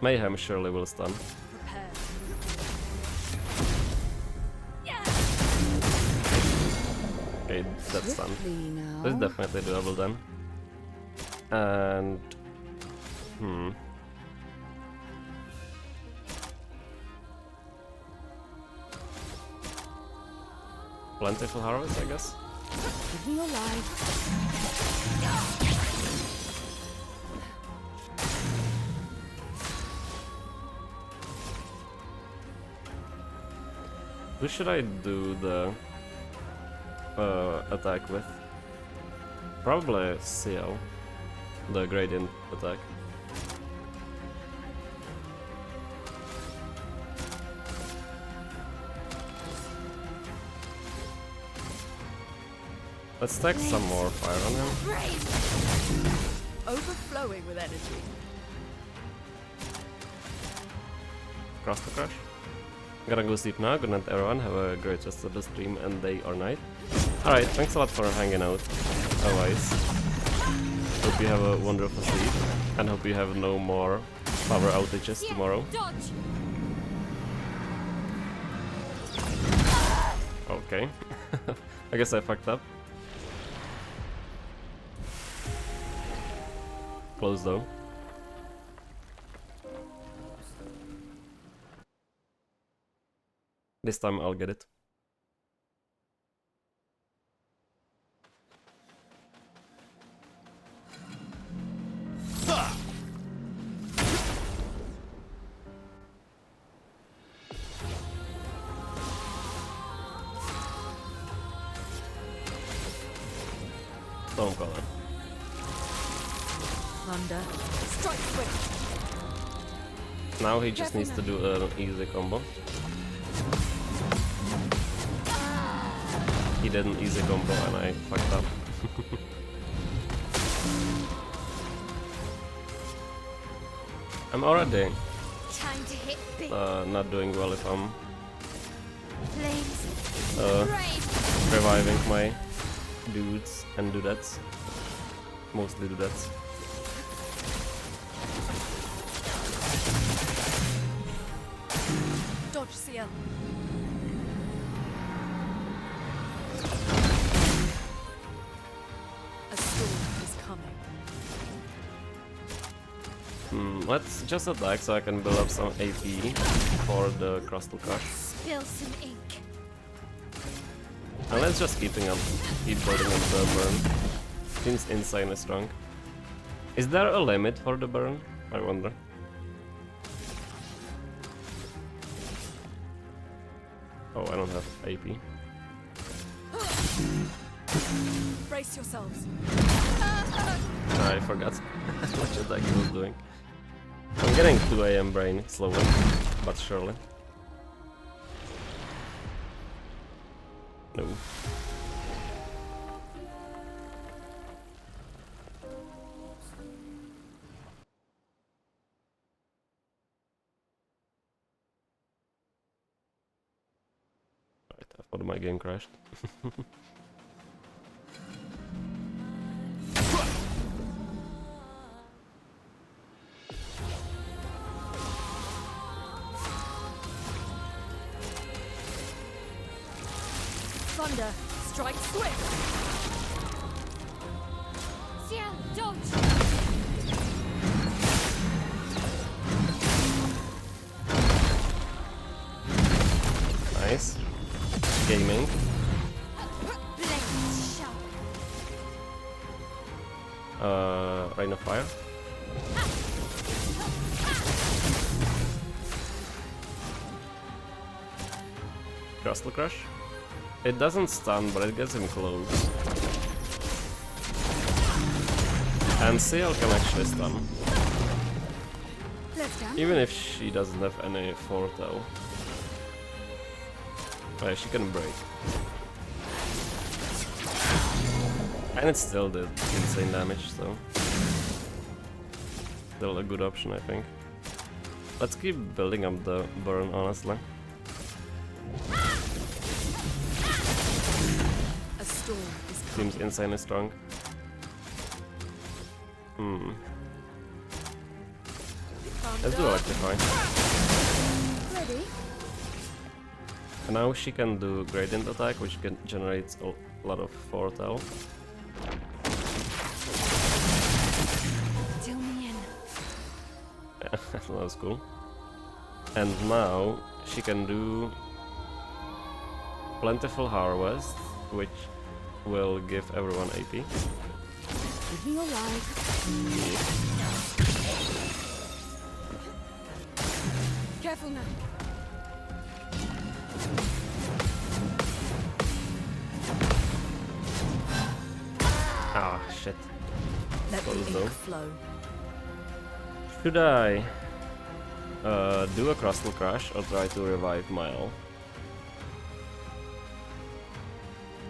Mayhem surely will stun. Prepare. Okay, that's stun. Swiftly now. This is definitely doable then. And... Plentiful Harvest, I guess? Give me your life. Who should I do the attack with? Probably Seal, the gradient attack. Let's stack some more fire on him. Overflowing with energy. Crustal Crush. Gonna go sleep now. Good night, everyone. Have a great rest of the stream and day or night. Alright, thanks a lot for hanging out. Otherwise, hope you have a wonderful sleep and hope you have no more power outages tomorrow. Okay. I guess I fucked up. Close though. This time I'll get it. Don't call him. Thunder. Strike swift. Now he just needs to do an easy combo. He did an easy combo and I fucked up. I'm already Time to hit big. not doing well if I'm Flames. reviving my dudes and dudettes. Mostly dudettes. Dodge CL. A storm is coming. Let's just attack so I can build up some AP for the Crustal Crush. Spill some ink. And let's just keep building up the burn. Seems insanely strong. Is there a limit for the burn? I wonder. Oh, I don't have AP. Brace yourselves. I forgot which attack he was doing. I'm getting 2 AM brain slowly, but surely. No. Right, I thought my game crashed. Thunder. Strike swift. Ciel, dodge. Nice. Gaming. Blades sharp. Rain of Fire. Crustal Crush. It doesn't stun, but it gets him close. And CL can actually stun. Let's go. Even if she doesn't have any foretell. Right, she can break. And it still did insane damage, so... Still a good option, I think. Let's keep building up the burn, honestly. A storm is Seems insanely strong. Let's do Electrify. Ready? And now she can do Gradient Attack, which generates a lot of foretell. Till me in. Yeah, that was cool. And now she can do Plentiful Harvest, which will give everyone AP. Give me your life. careful now. Ah, shit. Let the Close ink though. flow. Should I do a Crustal Crush or try to revive Mile?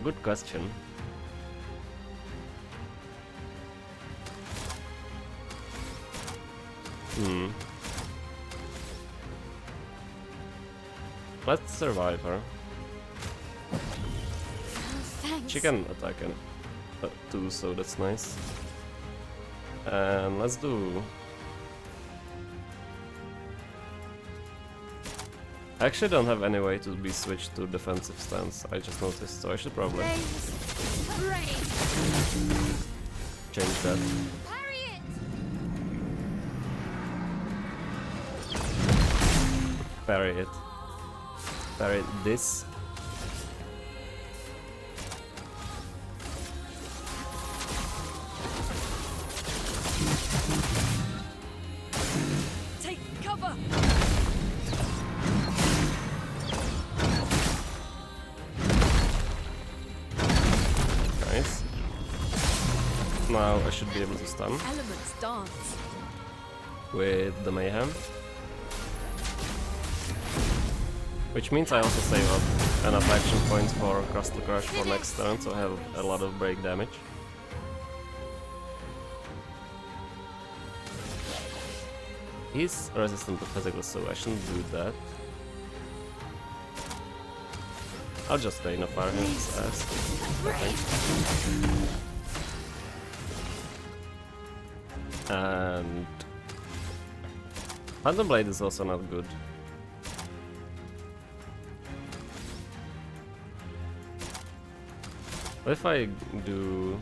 Good question. Hmm. Let's survive her. Thanks. She can attack him too, so that's nice. And let's do... I actually don't have any way to be switched to defensive stance, I just noticed, so I should probably change that. Parry it. Parry it. Parry this. Take cover! Nice. Now I should be able to stun Elements dance. with the mayhem. Which means I also save up enough action points for Crustal Crush for next turn, so I have a lot of break damage. He's resistant to physical, so I shouldn't do that. I'll just Bane of Fire his ass, I think. And Phantom Blade is also not good. What if I do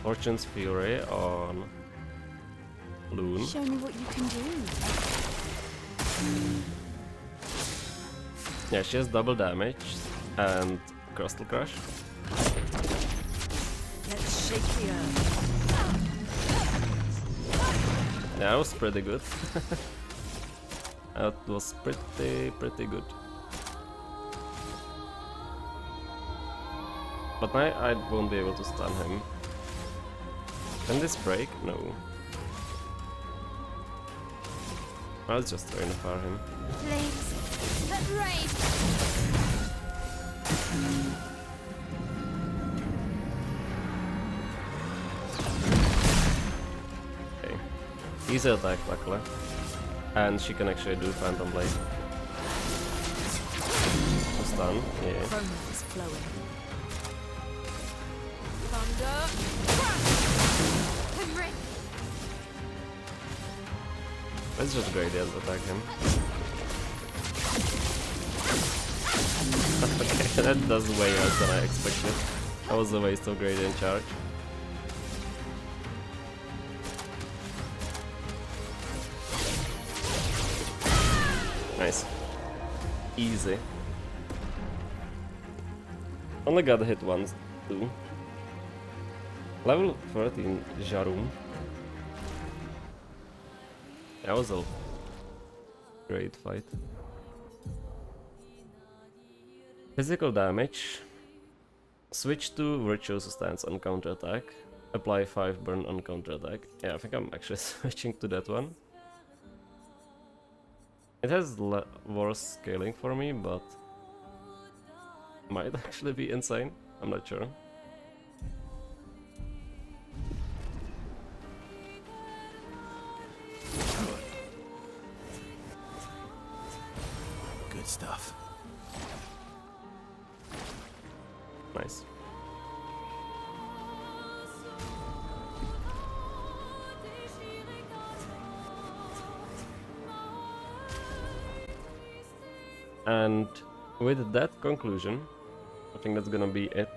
Fortune's Fury on Loon? Show me what you can do. Yeah, she has double damage and Crustal Crush. Let's shake the earth. Yeah, that was pretty good. That was pretty good. But now I won't be able to stun him. Can this break? No. I'll just try to fire him. Flames that rage. Okay. Easy attack, luckily. And she can actually do Phantom Blade. Stun, yeah. Chroma is flowing. Thunder. And rip. Let's just Gradius attack him. Okay, that does way less than I expected. That was a waste of Gradient Charge. Nice. Easy. Only got hit once, too. Level 13 Jarum. That was a great fight. Physical damage. Switch to Virtuoso Stance on counter-attack. Apply 5 burn on counter-attack. Yeah, I think I'm actually switching to that one. It has worse scaling for me, but might actually be insane. I'm not sure. Good stuff. Nice. And with that conclusion, I think that's gonna be it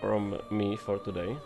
from me for today.